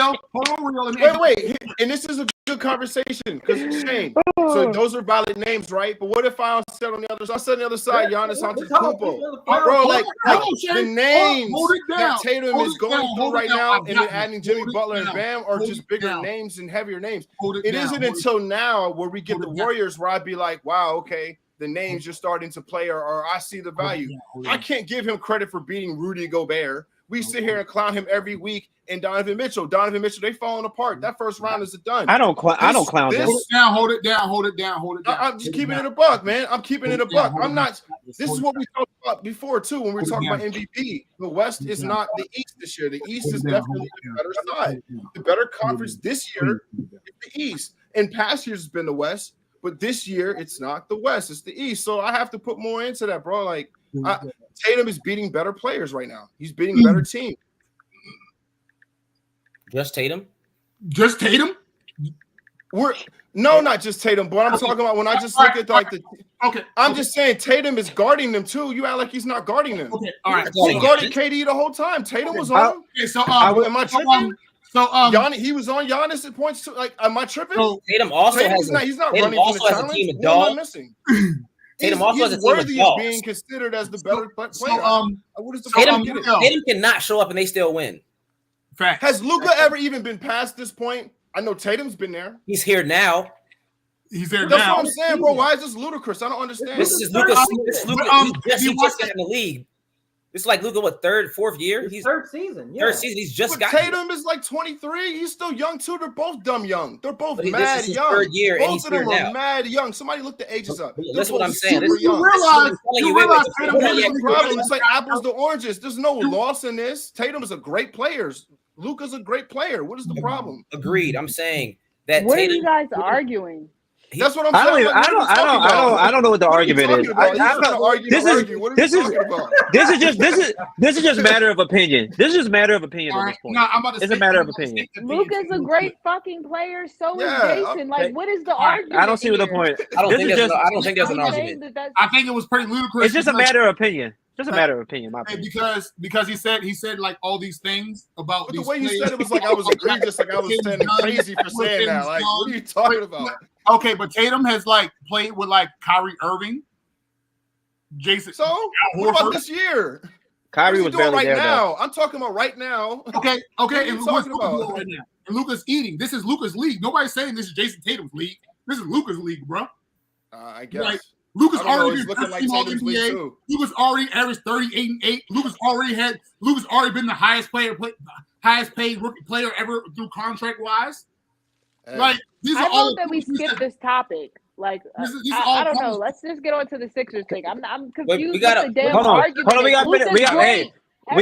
on, Rio. Let me ask you- wait, and this is a good conversation because Shane. So those are valid names, right? But what if I said on the other side? I said on the other side, Giannis Antetokounmpo. Bro, like the names that Tatum is going through right now, and then adding Jimmy Butler and Bam are just bigger names and heavier names. It isn't until now where we get the Warriors where I'd be like, wow, okay, the names you're starting to play or I see the value. I can't give him credit for beating Rudy Gobert. We sit here and clown him every week. And Donovan Mitchell, they falling apart. That first round is done. I don't clown them. Hold it down. I'm just keeping it a buck, man. I'm keeping it a buck. I'm not. This is what we talked about before too when we were talking about MVP. The West is not the East this year. The East is definitely the better side. The better conference this year is the East. In past years, it's been the West, but this year it's not the West. It's the East. So I have to put more into that, bro. Like Tatum is beating better players right now. He's beating better teams. Just Tatum? Just Tatum? Not just Tatum, but I'm talking about when I just look at like the. Okay. I'm just saying Tatum is guarding them too. You act like he's not guarding them. Okay. All right. He guarded KD the whole time. Tatum was on him. Okay. So am I tripping? Giannis, he was on Giannis at points too. Like, am I tripping? So Tatum also he's not running from the challenge. A team of what am I dogs. missing? Tatum also has a he's team of worthy dogs. of being considered as the better player. What is the Tatum cannot show up and they still win. Fact. Has Luka ever even been past this point? I know Tatum's been there. He's here now. He's there That's now. what I'm saying, bro. Why is this ludicrous? I don't understand. This is Luka. He just got in the league. It's like Luka, what, fourth year? He's third season. Yeah. Third season. He's just got. Tatum is like 23. He's still young too. They're both dumb young. They're both mad young. Third year, both of them are mad young. Somebody look the ages up. That's what I'm saying. You realize the problem. It's like apples to oranges. There's no loss in this. Tatum is a great player. Luka's a great player. What is the problem? Agreed. I'm saying that. What are you guys arguing? That's what I'm saying. I don't know what the argument is. This is just matter of opinion. This is matter of opinion at this point. It's a matter of opinion. Luka's a great fucking player. So is Jason. Like, what is the argument? I don't see what the point. I don't think there's an argument. I think it was pretty ludicrous. It's just a matter of opinion. Just a matter of opinion, my opinion. Because he said like all these things about. But the way you said it was like I was egregious, like I was standing crazy for saying that. Like, what are you talking about? Okay, but Tatum has like played with like Kyrie Irving, Jason. So what about this year? Kyrie was barely right there now. I'm talking about right now. Okay. And talking about right now. And Luka's eating. This is Luka's league. Nobody's saying this is Jason Tatum's league. This is Luka's league, bro. I guess. Like, Luka's already been looking like Tatum's league too. Luka's already averaged 38-8. Luka's already been the highest paid rookie player ever through contract wise. Like I hope that we skip this topic. Like I don't know. Let's just get on to the Sixers thing. I'm confused. We gotta with the damn hold on. argument. We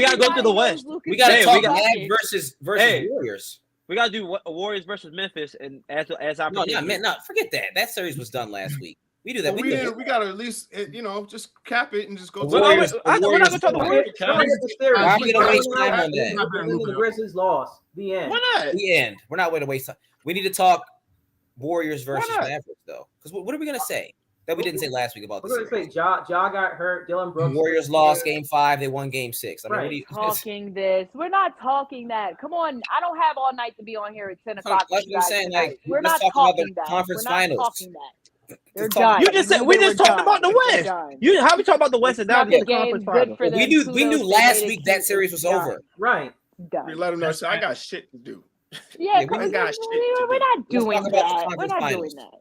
gotta go to the West. We gotta talk Mavs versus Warriors. We gotta do Warriors versus Memphis, and as I forget that. That series was done last week. We do that. We gotta at least just cap it and just go. We're not gonna talk about Warriors. Why are we gonna waste time on that? The Grizzlies lost. The end. Why not? The end. We're not going to waste time. We need to talk Warriors versus Mavericks, though. Because what are we going to say that we didn't say last week about this? We're going to say Ja got hurt. Dylan Brooks. Warriors lost game 5. They won game 6. I mean, We're not talking that. Come on. I don't have all night to be on here at 10 o'clock. That's what I'm saying. Like, we're not talking that. Conference We're not finals. talking that. They're done. You just said we just talked about the West. How we talk about the West and now the conference finals? We knew last week that series was over. Right. We let them know. So I got shit to do. Yeah, we're not doing that. We're not doing that.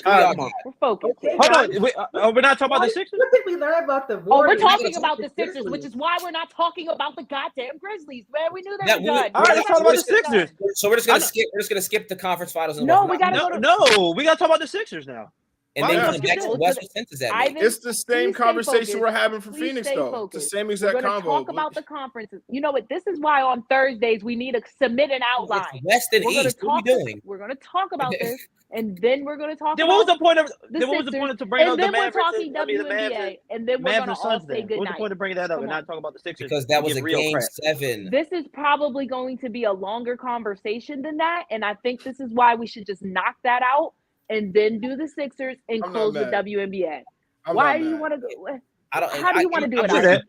Come on. We're focused. Okay, Hold guys. on. We're not talking about the Sixers? What did we learn about the Oh, we're Warriors? talking about the Sixers, which is why we're not talking about the goddamn Grizzlies, man. We knew they That were we- done. All right, let's talk about the Sixers. So we're just gonna skip. We're just gonna skip the conference finals. And No, what's we not. gotta go to No, we gotta talk about the Sixers now. And Why then not? come back to the West. What sense is that? make? Ivan, It's the same please stay conversation focused. we're having for Please Phoenix, stay though. focused. It's the same We're exact going to convo. talk about the conferences. You know what? This is why on Thursdays we need to submit an outline. It's West and We're gonna East. What are we talk- doing? We're going to talk about this, and then we're going to talk Then what was about the point of? the Then what was the Sixers, point of to bring up and the then we're Mavericks? talking the Mavs WNBA, and then we're Mavs going to and all Suns. say Then good what was the night. point of bringing that up Come and on. not talk about the Sixers? Because that was Give a real game crap. 7. This is probably going to be a longer conversation than that, and I think this is why we should just knock that out and then do the Sixers and I'm not close with mad. WNBA. I'm Why not do you mad. want to go? I don't. How do you want to do it? True Ivan?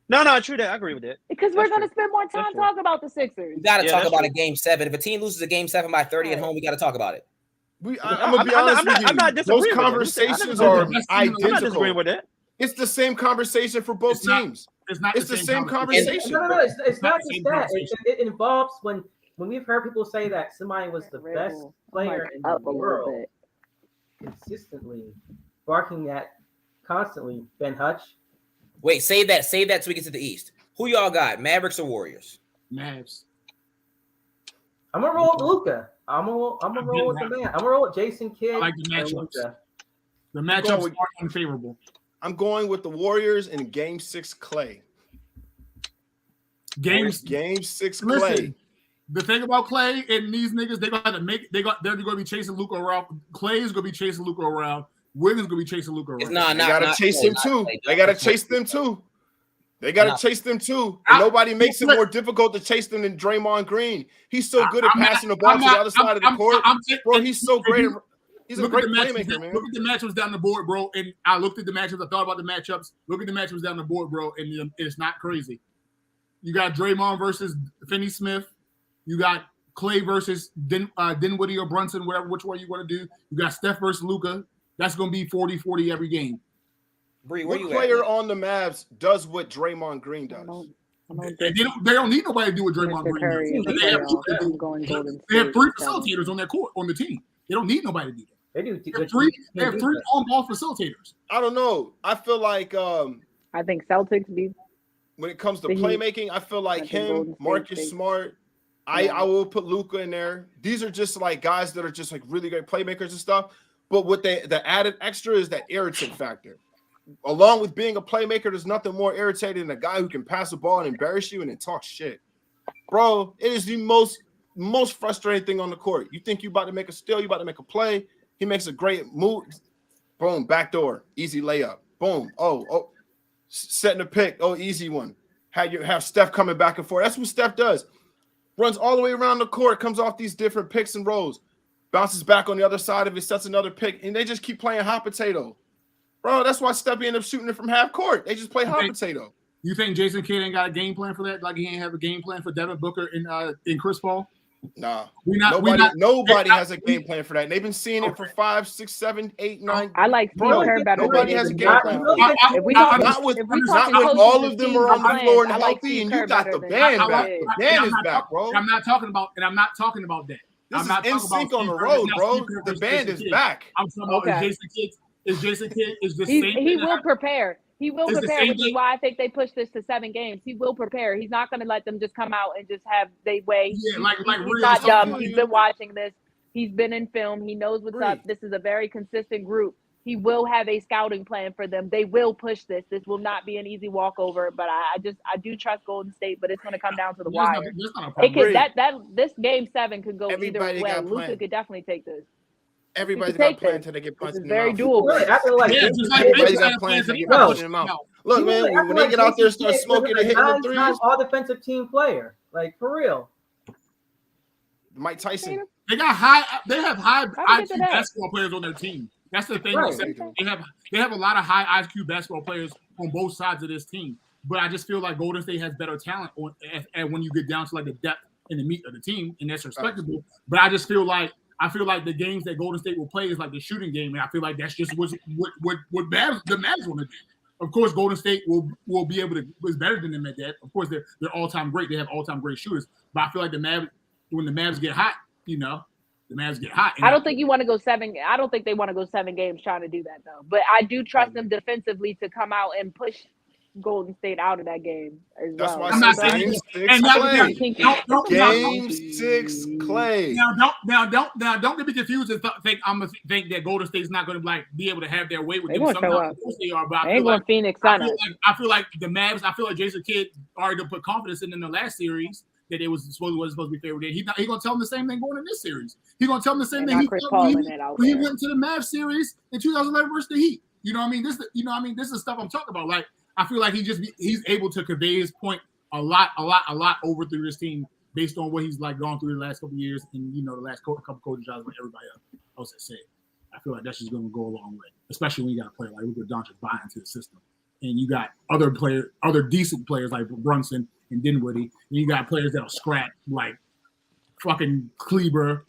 that. No, true that. I agree with that. Because we're That's going to true. spend more time That's true. talking about the Sixers. We got to Yeah, talk that's about true. a game 7. If a team loses a game 7 by 30 at home, we got to talk about it. I'm I'm gonna be not- honest I'm not- with you. I'm not Those disagreeing with that. conversations I'm not are disagreeing. I'm not disagreeing identical. with that. It's the same conversation for both It's not- teams. It's not It's the same conversation. No, it's not the same just that. conversation. It involves when we've heard people say that somebody was the best player in the Up a little world, bit. consistently barking that constantly. Ben Hutch. Wait, save that. Save that till we get to the East. Who y'all got? Mavericks or Warriors? Mavs. I'm gonna roll with Luka. I'm gonna roll with the man. I'm gonna roll with Jason Kidd. I like the and matchups. Luka. The matchups with- are unfavorable. I'm going with the Warriors in Game 6 Clay. Games. Game 6 Clay. Listen, the thing about Clay and these niggas, they're gonna be chasing Luka around. Clay is gonna be chasing Luka around. Wiggins gonna be chasing Luka It's around. They gotta chase him too. They gotta chase them too. They gotta chase them too. And nobody makes it more difficult to chase them than Draymond Green. He's so good at passing the ball to the other side of the court. Bro, he's so great. He's a Look great at the matchups, playmaker, man. Look at the matchups down the board, bro. And I looked at the matchups. I thought about the matchups. Look at the matchups down the board, bro. And it's not crazy. You got Draymond versus Finney Smith. You got Clay versus Dinwiddie or Brunson, whatever, which one you want to do. You got Steph versus Luka. That's going to be 40-40 every game. Bree, where What you player at? on the Mavs does what Draymond Green does? They don't need nobody to do what Draymond Green does. They have three facilitators on their court, on the team. They don't need nobody to do that. They do. They have three on-ball facilitators. I don't know. I feel like I think Celtics be when it comes to The Heat. playmaking, I feel like I think Golden him, State Marcus takes- Smart. I will put Luka in there. These are just like guys that are just like really great playmakers and stuff. But what the added extra is that irritant factor. Along with being a playmaker, there's nothing more irritating than a guy who can pass the ball and embarrass you and then talk shit. Bro, it is the most frustrating thing on the court. You think you about to make a steal, you about to make a play. He makes a great move. Boom, backdoor, easy layup. Boom. Oh, setting a pick. Oh, easy one. Have Steph coming back and forth. That's what Steph does. Runs all the way around the court, comes off these different picks and rolls, bounces back on the other side of it, sets another pick, and they just keep playing hot potato. Bro, that's why Steph ended up shooting it from half court. They just play hot potato. You think Jason Kidd ain't got a game plan for that? Like he ain't have a game plan for Devin Booker and Chris Paul? Nah. Nobody has a game plan for that. And they've been seeing it for 5, 6, 7, 8, 9. I like Steve Bro, Kerr better. nobody than has a Jason game Kidd. plan. If we talk- Not with if we talking all coaches of them and are on the teams floor and I like healthy, Steve and Kerr you got better the than band Jason back. Kidd. The band is back, bro. I'm not talking about that. This I'm not is in talking about sync on the Steve Kerr, road, not bro. Steve Kerr The versus band Jason is Kidd. back. I'm talking about Okay. is Jason Kidd is the He same. will prepare. He will It's the prepare, same which is thing. why I think they pushed this to 7 games. He will prepare. He's not going to let them just come out and just have they way. Yeah, like He's Rio not said. dumb. He's been watching this. He's been in film. He knows what's Bree. up. This is a very consistent group. He will have a scouting plan for them. They will push this. This will not be an easy walkover. But I do trust Golden State. But it's going to come down to the wire. There's not a It problem. could this game 7 could go Everybody either way. got Luka planned. could definitely take this. Everybody's take got plans this. until they get This punched is in the very mouth. doable. Really, I feel like Yeah, Jason just like Kidd- Everybody's Jason got Kidd plans plays to get in punched in the mouth. Look, People man, like- I when feel they like get out there and Jason start Kidd smoking was and a hitting the nine-time threes, all-defensive team player, like for real. Mike Tyson. They have high How did they IQ do that? basketball players on their team. That's the thing. Right. They have a lot of high IQ basketball players on both sides of this team. But I just feel like Golden State has better talent and when you get down to like the depth and the meat of the team, and that's respectable. But I feel like the games that Golden State will play is like the shooting game, and I feel like that's just what the Mavs want to do. Of course, Golden State will be able to is better than them at that. Of course, they're all time great. They have all time great shooters. But I feel like when the Mavs get hot, the Mavs get hot. I don't think you want to go 7. I don't think they want to go 7 games trying to do that though. But I do trust them defensively to come out and push Golden State out of that game as That's well. why I'm I not said saying Game 6 Clay. don't Game 6 Clay. Don't get me confused and think I'm gonna think that Golden State's not gonna be able to have their way with They them. gonna show up. Of course they are, but They ain't going Phoenix Sun. I feel like the Mavs. I feel like Jason Kidd already put confidence in the last series that it wasn't supposed to be favored. He gonna tell them the same thing going in this series. He gonna tell them the same thing. He went to the Mavs series in 2011 versus the Heat. You know what I mean? This is stuff I'm talking about. Like I feel like he's able to convey his point a lot over through this team based on what he's like gone through the last couple of years and the last couple coaching jobs like everybody else has said. I feel like that's just going to go a long way, especially when you got a player like Luka Doncic buy into the system, and you got other decent players like Brunson and Dinwiddie, and you got players that'll scrap like fucking Kleber,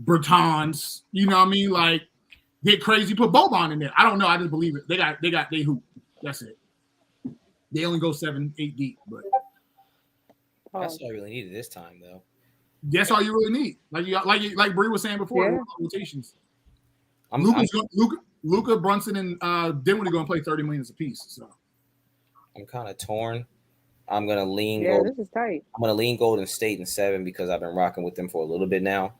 Bertans. You know what I mean? Like get crazy, put Boban in there. I don't know. I just believe it. They hoop. That's it. They only go 7-8 deep, but that's all I really needed this time, though. That's all you really need. Like Bree was saying before, rotations. Luka, Brunson, and Dinwiddie going to play 30 minutes apiece. So I'm kind of torn. I'm gonna lean. This is tight. I'm gonna lean Golden State in 7 because I've been rocking with them for a little bit now.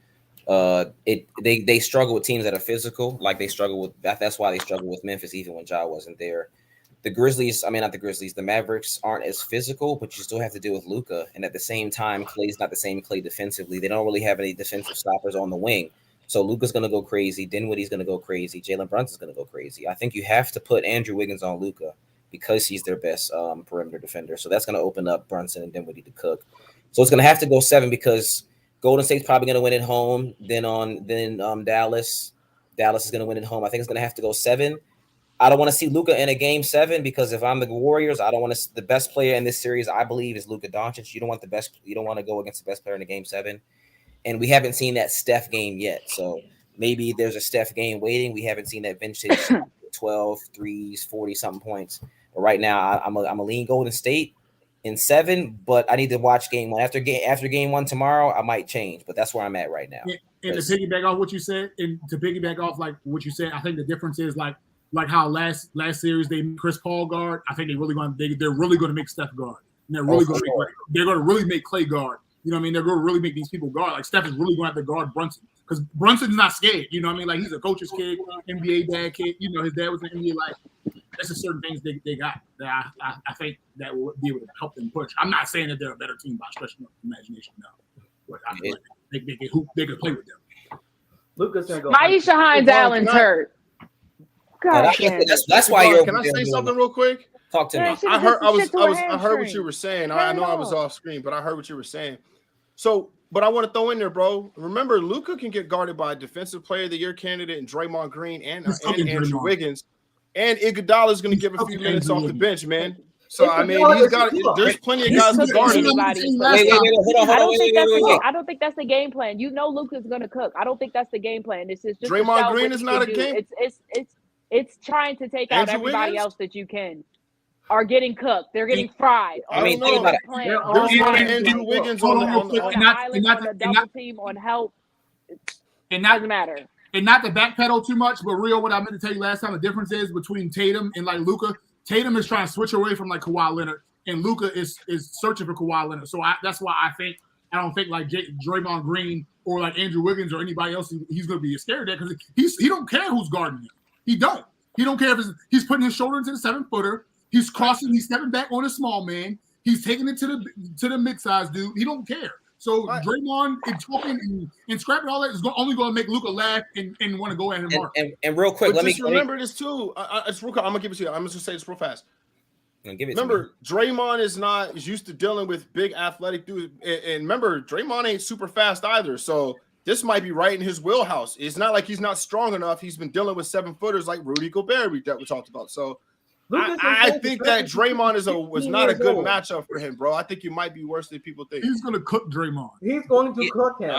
They struggle with teams that are physical, like they struggle with. That's why they struggle with Memphis, even when Ja wasn't there. The Mavericks aren't as physical, but you still have to deal with Luka. And at the same time, Klay's not the same Klay defensively. They don't really have any defensive stoppers on the wing. So Luka's going to go crazy. Dinwiddie's going to go crazy. Jalen Brunson's going to go crazy. I think you have to put Andrew Wiggins on Luka because he's their best perimeter defender. So that's going to open up Brunson and Dinwiddie to cook. So it's going to have to go 7 because Golden State's probably going to win at home. Then Dallas. Dallas is going to win at home. I think it's going to have to go 7. I don't want to see Luka in a game 7 because if I'm the Warriors, I don't want to. The best player in this series, I believe, is Luka Doncic. You don't want to go against the best player in a game 7, and we haven't seen that Steph game yet. So maybe there's a Steph game waiting. We haven't seen that vintage 12 threes, 40 something points. But right now, I'm a lean Golden State in 7. But I need to watch game 1 after game 1 tomorrow. I might change, but that's where I'm at right now. And to piggyback off what you said, I think the difference is like how last series they made Chris Paul guard. I think they're really going to make Steph guard. And they're going to really make Klay guard. You know what I mean? They're going to really make these people guard. Like Steph is really going to have to guard Brunson because Brunson's not scared. You know what I mean? Like he's a coach's kid, NBA dad kid. You know his dad was in the NBA. Like that's just certain things they got that I think that will be able to help them push. I'm not saying that they're a better team by stretching of imagination, no. But I feel like they can play with them. Luka's gonna go. Maisha Hines Allen's hurt. God, that's why you're. Can I say something real quick? Talk to me. I heard what you were saying. I know I was off screen, but I heard what you were saying. So, but I want to throw in there, bro. Remember, Luka can get guarded by a Defensive Player of the Year candidate and Draymond Green and Andrew Wiggins, and Iguodala is going to give a few minutes off the bench, man. So I mean, there's plenty of guys to guard him. I don't think that's the game plan. You know, Luka's going to cook. I don't think that's the game plan. This is just Draymond Green is not a game. It's trying to take out everybody else that you can are getting cooked. They're getting fried. I mean, think about it. Andrew Wiggins on the double team on help. It doesn't matter. And not to backpedal too much, but real, what I meant to tell you last time, the difference is between Tatum and like Luka. Tatum is trying to switch away from like Kawhi Leonard, and Luka is searching for Kawhi Leonard. So that's why I don't think like Draymond Green or like Andrew Wiggins or anybody else he's going to be scared of that because he don't care who's guarding him. He don't care if he's putting his shoulder into the 7-footer. He's crossing. He's stepping back on a small man. He's taking it to the mid-sized dude. He don't care. So Draymond and talking and scrapping all that is only going to make Luka laugh and want to go at him more. And real quick, let me remember this too. It's real quick. I'm gonna give it to you. I'm just gonna say this real fast. Remember, Draymond is used to dealing with big athletic dudes, and remember, Draymond ain't super fast either. So this might be right in his wheelhouse. It's not like he's not strong enough. He's been dealing with 7-footers like Rudy Gobert that we talked about. So I think that Draymond was not a good matchup for him, bro. I think you might be worse than people think. He's gonna cook Draymond. He's going to cook him.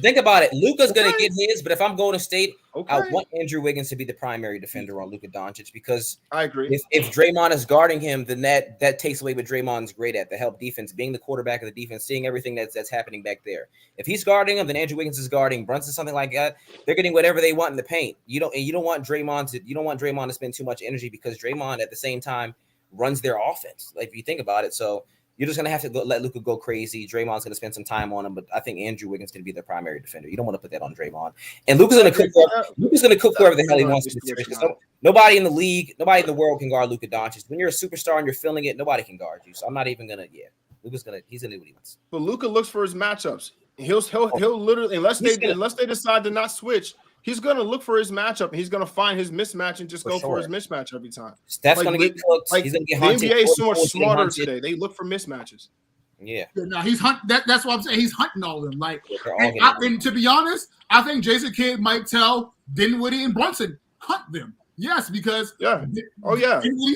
Think about it. Luka's gonna get his, but if I'm Golden State, Okay. I want Andrew Wiggins to be the primary defender on Luka Doncic because I agree. If Draymond is guarding him, then that takes away what Draymond's great at, the help defense, being the quarterback of the defense, seeing everything that's happening back there. If he's guarding him, then Andrew Wiggins is guarding Brunson, something like that. They're getting whatever they want in the paint. You don't want Draymond to spend too much energy because Draymond at the same time runs their offense. Like if you think about it, so you're just gonna have to let Luka go crazy. Draymond's gonna spend some time on him, but I think Andrew Wiggins gonna be the primary defender. You don't want to put that on Draymond. And Luka's gonna cook whoever the hell he wants to be. Nobody in the league, nobody in the world can guard Luka Doncic. When you're a superstar and you're feeling it, nobody can guard you. So I'm not even gonna. Yeah, he's gonna do what he wants. But Luka looks for his matchups. He'll literally unless they decide to not switch. He's gonna look for his matchup and he's gonna find his mismatch and just go for his mismatch every time. That's gonna get cooked. He's gonna get hunted. The NBA is so much smarter today. They look for mismatches. Yeah. No, he's that's what I'm saying. He's hunting all of them. Like, and to be honest, I think Jason Kidd might tell Dinwiddie and Brunson hunt them. Yes, because Dinwiddie's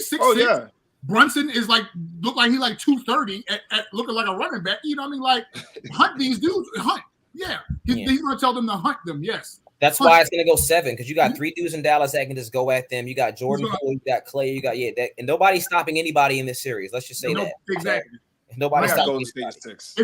6'6". Brunson is look like he's like 230 at looking like a running back. You know what I mean? Like hunt these dudes. Hunt. Yeah. He's gonna tell them to hunt them. Yes. That's why it's gonna go 7 because you got 3 dudes in Dallas that can just go at them. You got Jordan Poole, you got Clay, you got and nobody's stopping anybody in this series. Let's just say that. Exactly. Nobody's stopping. It's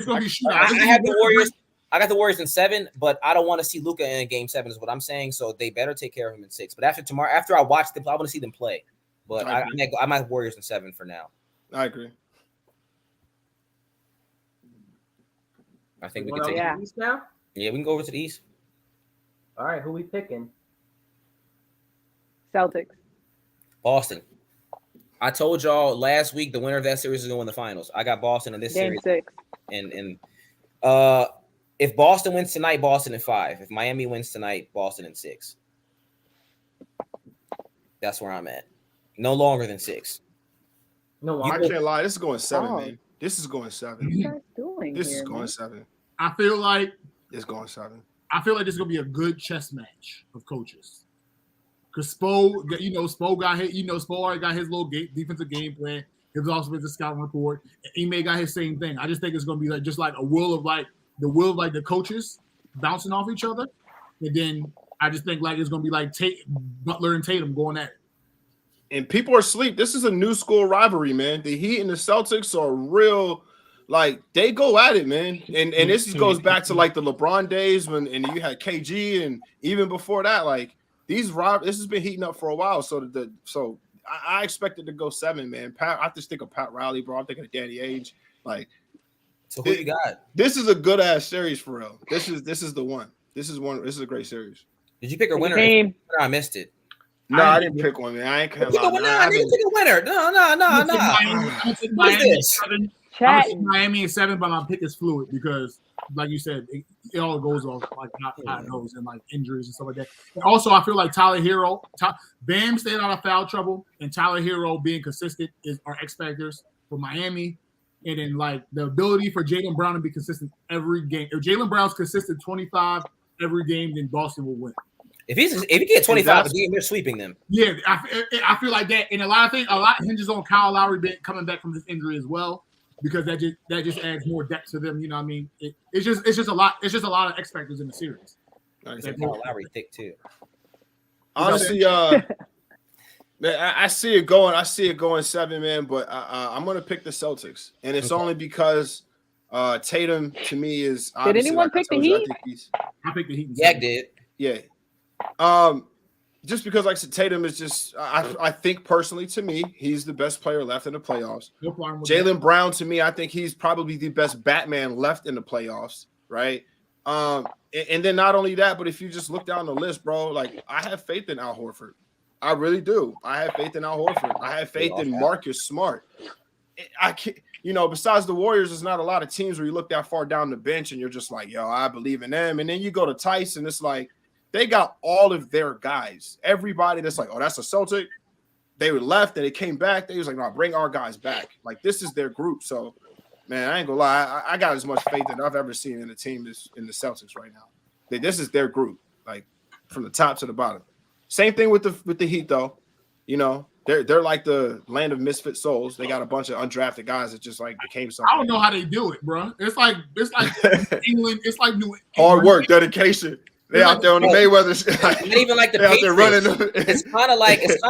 gonna be shootout. I have the Warriors. I got the Warriors in 7, but I don't want to see Luka in Game 7. Is what I'm saying. So they better take care of him in 6. But after I watch them, I want to see them play. But I might have Warriors in 7 for now. I agree. I think we can take it. East now? Yeah, we can go over to the East. All right, who we picking? Celtics. Boston. I told y'all last week the winner of that series is going to win the finals. I got Boston in this series. Game 6. And if Boston wins tonight, Boston in 5. If Miami wins tonight, Boston in 6. That's where I'm at. No longer than 6. No, I can't lie. This is going 7, man. This is going 7. What are you guys doing This here, is going man? 7. I feel like it's going 7. I feel like this is gonna be a good chess match of coaches. Because Spo already got his little defensive game plan. He was also with the scouting report. Ime got his same thing. I just think it's gonna be a will of the coaches bouncing off each other, and then I just think it's gonna be Butler and Tatum going at it. And people are asleep. This is a new school rivalry, man. The Heat and the Celtics are real. They go at it, man. And this goes back to the LeBron days and you had KG and even before that, this has been heating up for a while. So I expect it to go 7, man. I just think of Pat Riley, bro. I'm thinking of Danny Ainge. So who you got? This is a good ass series for real. This is the one. This is a great series. Did you pick a winner? I missed it. No, I didn't pick one, man. I ain't gonna lie. I didn't pick a winner. No. What is this? I'm Miami in 7, but my pick is fluid because, like you said, it all goes off how it goes and injuries and stuff like that. And also, I feel like Tyler Hero, Bam staying out of foul trouble, and Tyler Hero being consistent are X factors for Miami. And then the ability for Jaylen Brown to be consistent every game. If Jaylen Brown's consistent 25 every game, then Boston will win. If he gets 25 a game, they're sweeping them. Yeah, I feel like that, and a lot hinges on Kyle Lowry coming back from this injury as well. Because that just adds more depth to them, you know what I mean? It's just a lot of X factors in the series. Kyle Lowry thick too. Honestly, man, I see it going 7, man. But I'm gonna pick the Celtics, and it's only because Tatum to me is. Did anyone pick the Heat? I picked the Heat. Yak did. Yeah. Just because, like I said, Tatum is just, I think personally to me, he's the best player left in the playoffs. Jaylen Brown, to me, I think he's probably the best Batman left in the playoffs, right? And then not only that, but if you just look down the list, bro, I have faith in Al Horford. I really do. I have faith in Al Horford. I have faith in Marcus Smart. I can't, besides the Warriors, there's not a lot of teams where you look that far down the bench and you're just like, yo, I believe in them. And then you go to Tyson, it's like, they got all of their guys. Everybody that's like, oh, that's a Celtic. They were left and they came back. They was like, no, bring our guys back. This is their group. So, man, I ain't gonna lie. I got as much faith that I've ever seen in a team in the Celtics right now. This is their group, from the top to the bottom. Same thing with the Heat, though. they're like the land of misfit souls. They got a bunch of undrafted guys that just like became something. I don't know how they do it, bro. It's like England. It's like New England. Hard work, dedication. They out there on the Mayweather. Not even like the They out there Patriots. running. It's kind of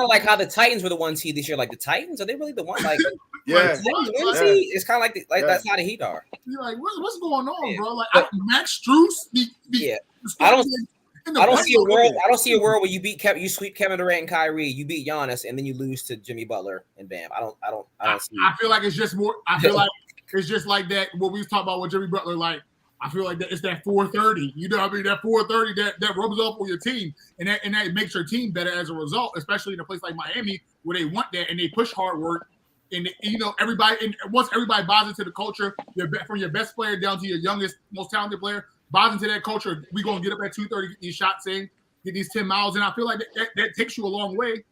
like how the Titans were the one seed this year. Like the Titans, are they really the one? Like Yeah. the Titans one seed? It's kind of like that's how the Heat are. You're like, what's going on, Yeah. bro? Like But- Max Strus. Yeah. I don't see a world. I don't see a world where you sweep Kevin Durant and Kyrie, you beat Giannis, and then you lose to Jimmy Butler and Bam. I don't see. I feel like it's just more. I feel like it's just like that. What we was talking about with Jimmy Butler, like I feel like that it's that 430. You know what I mean? That 430 that rubs off on your team, and that makes your team better as a result. Especially in a place like Miami where they want that and they push hard work. And everybody, and once everybody buys into the culture, from your best player down to your youngest, most talented player, buys into that culture. We're gonna get up at 2:30, get these shots in, get these 10 miles, and I feel like that takes you a long way,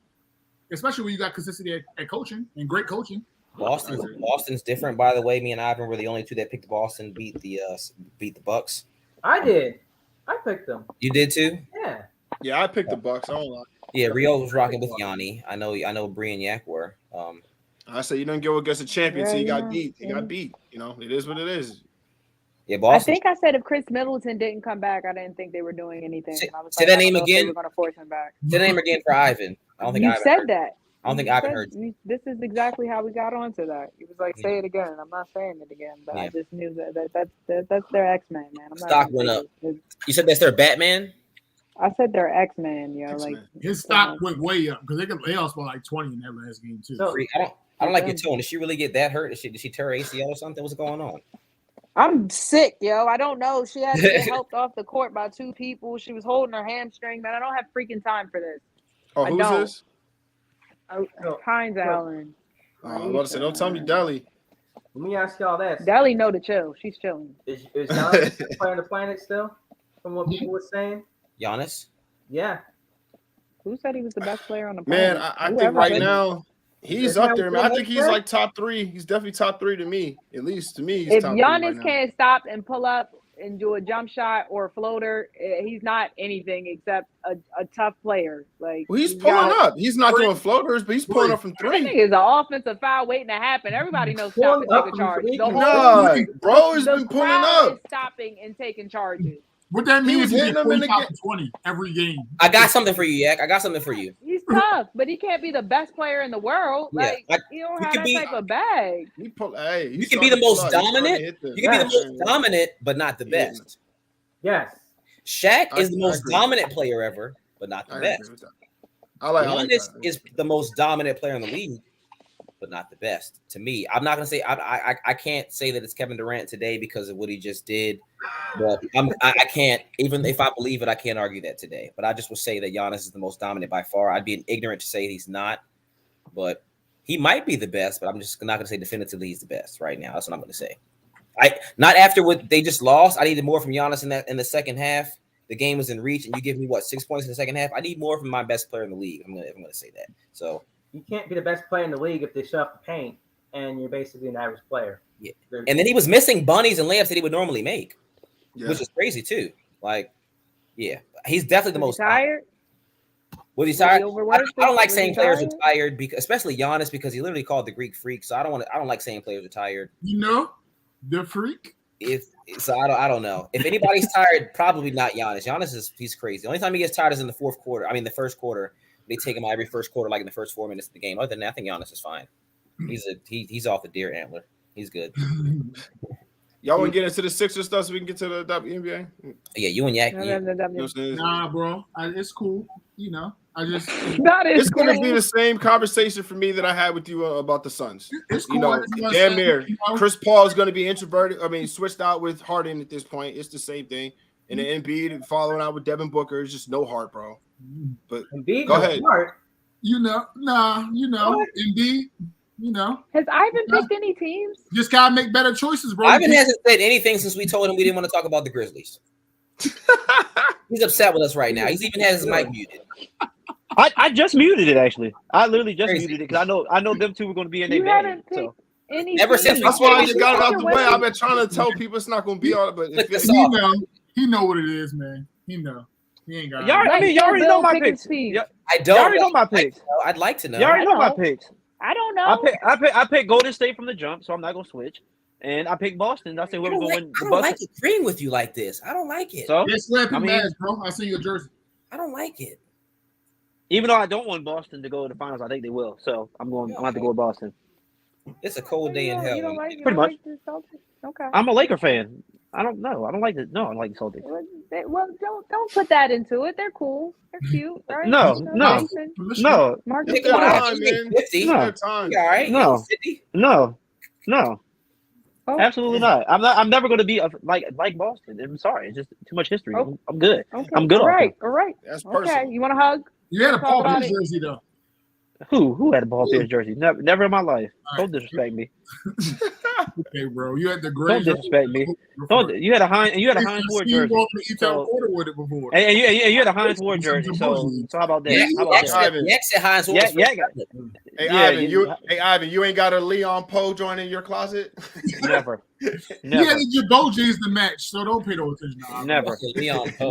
especially when you got consistency at coaching and great coaching. Boston's different, by the way. Me and Ivan were the only two that picked Boston beat the Bucks. I did. I picked them. You did too? Yeah. Yeah, I picked the Bucks. I don't lie. Yeah, Rio was rocking with Yanni. I know Bree and Yak were. I said you don't go against a champion, so you got beat. You Yeah. got beat. You know, it is what it is. Yeah, I Boston. think I said if Chris Middleton didn't come back, I didn't think they were doing anything. Say- And I was say like, that I don't name know if they again. were going to force him back. Say the name again for Ivan. I don't think You Ivan said heard. that. I don't think You Ivan said- heard. This is exactly how we got onto that. He was like, "Say it again." I'm not saying it again, but I Yeah. just knew that's their X-Men, man. I'm not Stock gonna went say up. You said that's their Batman. I said they're X-Men, yo. Like X-Men. His stock went way up because they also spent like 20 in that last game too. So- Bree, I don't like your tone. Did she really get that hurt? Did she tear her ACL or something? What's going on? I'm sick, yo. I don't know. She had to get helped off the court by two people. She was holding her hamstring, man. I don't have freaking time for this. Oh, I who's don't. this? Hines Allen. Oh, I was about to say, don't tell me Deli. Let me ask y'all this: Deli know to chill. She's chilling. Is Giannis the best player on the planet still? From what people were saying, Giannis. yeah. Who said he was the best player on the Man, planet? I think Whoever right said- now he's Isn't up that there, what man. I they think he's said? like top 3. He's definitely top 3 to me. At least to me, he's if top 3 right Giannis now. can't stop and pull up and do a jump shot or a floater, he's not anything except a tough player. Like Well, he's he's pulling got- up. He's not doing floaters, but he's pulling up from That 3. thing is an offensive foul waiting to happen. Everybody knows stop Pulling and up take a from charge. three? The whole Nah, bro, he's the been pulling crowd up. is stopping and taking charges. What that He means was is hitting them in the 45 to 20 every game. I got something for you, Yak. I got something for you. He's tough, but he can't be the best player in the world. Yeah, Like he don't he have could that be- type of bag. He pull, hey, You can be the most dominant. You can be the Yeah. most dominant, but not the Yeah. best. Yes. Shaq is the I most agree. dominant player ever, but not the best. I like Giannis that. is the most dominant player in the league, but not the best. To me, I'm not gonna say I can't say that it's Kevin Durant today because of what he just did. But I can't, even if I believe it, I can't argue that today. But I just will say that Giannis is the most dominant by far. I'd be ignorant to say he's not, but he might be the best. But I'm just not gonna say definitively he's the best right now. That's what I'm gonna say. Not after what they just lost. I needed more from Giannis in the second half. The game was in reach, and you give me 6 points in the second half. I need more from my best player in the league. I'm gonna say that. So You can't be the best player in the league if they shut up the paint and you're basically an average player. Yeah. And then he was missing bunnies and layups that he would normally make, Yeah. which is crazy too. Like, yeah, he's definitely the most tired. Was he Was he tired? I overworked? don't like Was saying he players tired? are tired because, especially Giannis, because he literally called the Greek freak. So I don't like saying players are tired. You know, the freak. I don't know. If anybody's tired, probably not Giannis. Giannis he's crazy. The only time he gets tired is in the fourth quarter. I mean, the first quarter. They take him out every first quarter, like in the first 4 minutes of the game. Other than that, I think Giannis is fine. He's off the deer antler. He's good. Y'all want to get into the Sixers stuff so we can get to the WNBA? Yeah, you and Yak. You know what I'm saying? Nah, bro. It's cool. You know, I just. That is It's going to cool. be the same conversation for me that I had with you about the Suns. It's cool. You know, I just wanna damn say, near. you know, Chris Paul is going to be introverted. I mean, switched out with Harden at this point. It's the same thing. And then Embiid following out with Devin Booker is just no heart, bro. But Embiid, go ahead. Smart. You know, Indeed, you know, Has Ivan picked any teams? just gotta make better choices, bro. Ivan hasn't said anything since we told him we didn't want to talk about the Grizzlies. He's upset with us right now. He's even has his mic muted. I just muted it actually. I literally just Crazy. muted it because I know them two were going to be in their You game. haven't picked So any. Ever since teams. That's why I You just got it out the fucking way. win. I've been trying to tell people it's not going to be all, but Look, if this it, he know what it is, man. He know. He ain't got. y'all, I Right, mean, y'all already Bill know my picking picks. Steve. I don't. Y'all already know my picks. I'd like to know. Y'all already know my know. picks. I don't know. I picked Golden State from the jump, so I'm not gonna switch. And I picked Boston. I said I whoever's don't gonna like, win I the don't Bucks. like agreeing with you like this. I don't like it. So Yeah, slapping I mean- bags, bro. I see your jersey. I don't like it. even though I don't want Boston to go to the finals, I think they will. So I'm going to have to go with Boston. It's a cold day in hell. You don't like, you Pretty don't much. like the Celtics? Okay. I'm a Laker fan. I don't know. I don't like the Celtics. Well, don't put that into it. They're cool. They're cute, right? No, You know, no. Mason, No, Marcus It's their Smart. time, man. No. It's their time. You all right? No. 50? no. Oh, Absolutely not. I'm never going to be like Boston. I'm sorry. It's just too much history. Oh. I'm good. okay. I'm good All off right. All right. That's Okay. personal. You want a hug? You had a Talk Paul about Pierce it. jersey though. Who had a ball Pierce jersey? Never in my life. Don't disrespect me. Okay, bro. You had the Don't great. disrespect me. Don't. You had a Heinz Ward jersey. You So- order with it before. And you had a Heinz Ward jersey. So how about that? Yeah, How about that? Ivan. Yak said Heinz Yeah, Ward. yeah. Hey, Yeah, Ivan, you ain't got a Leon Poe joint in your closet? Never. He Never. had your gold jeans to match, so don't pay no attention. To Ivan. Never. Leon Poe.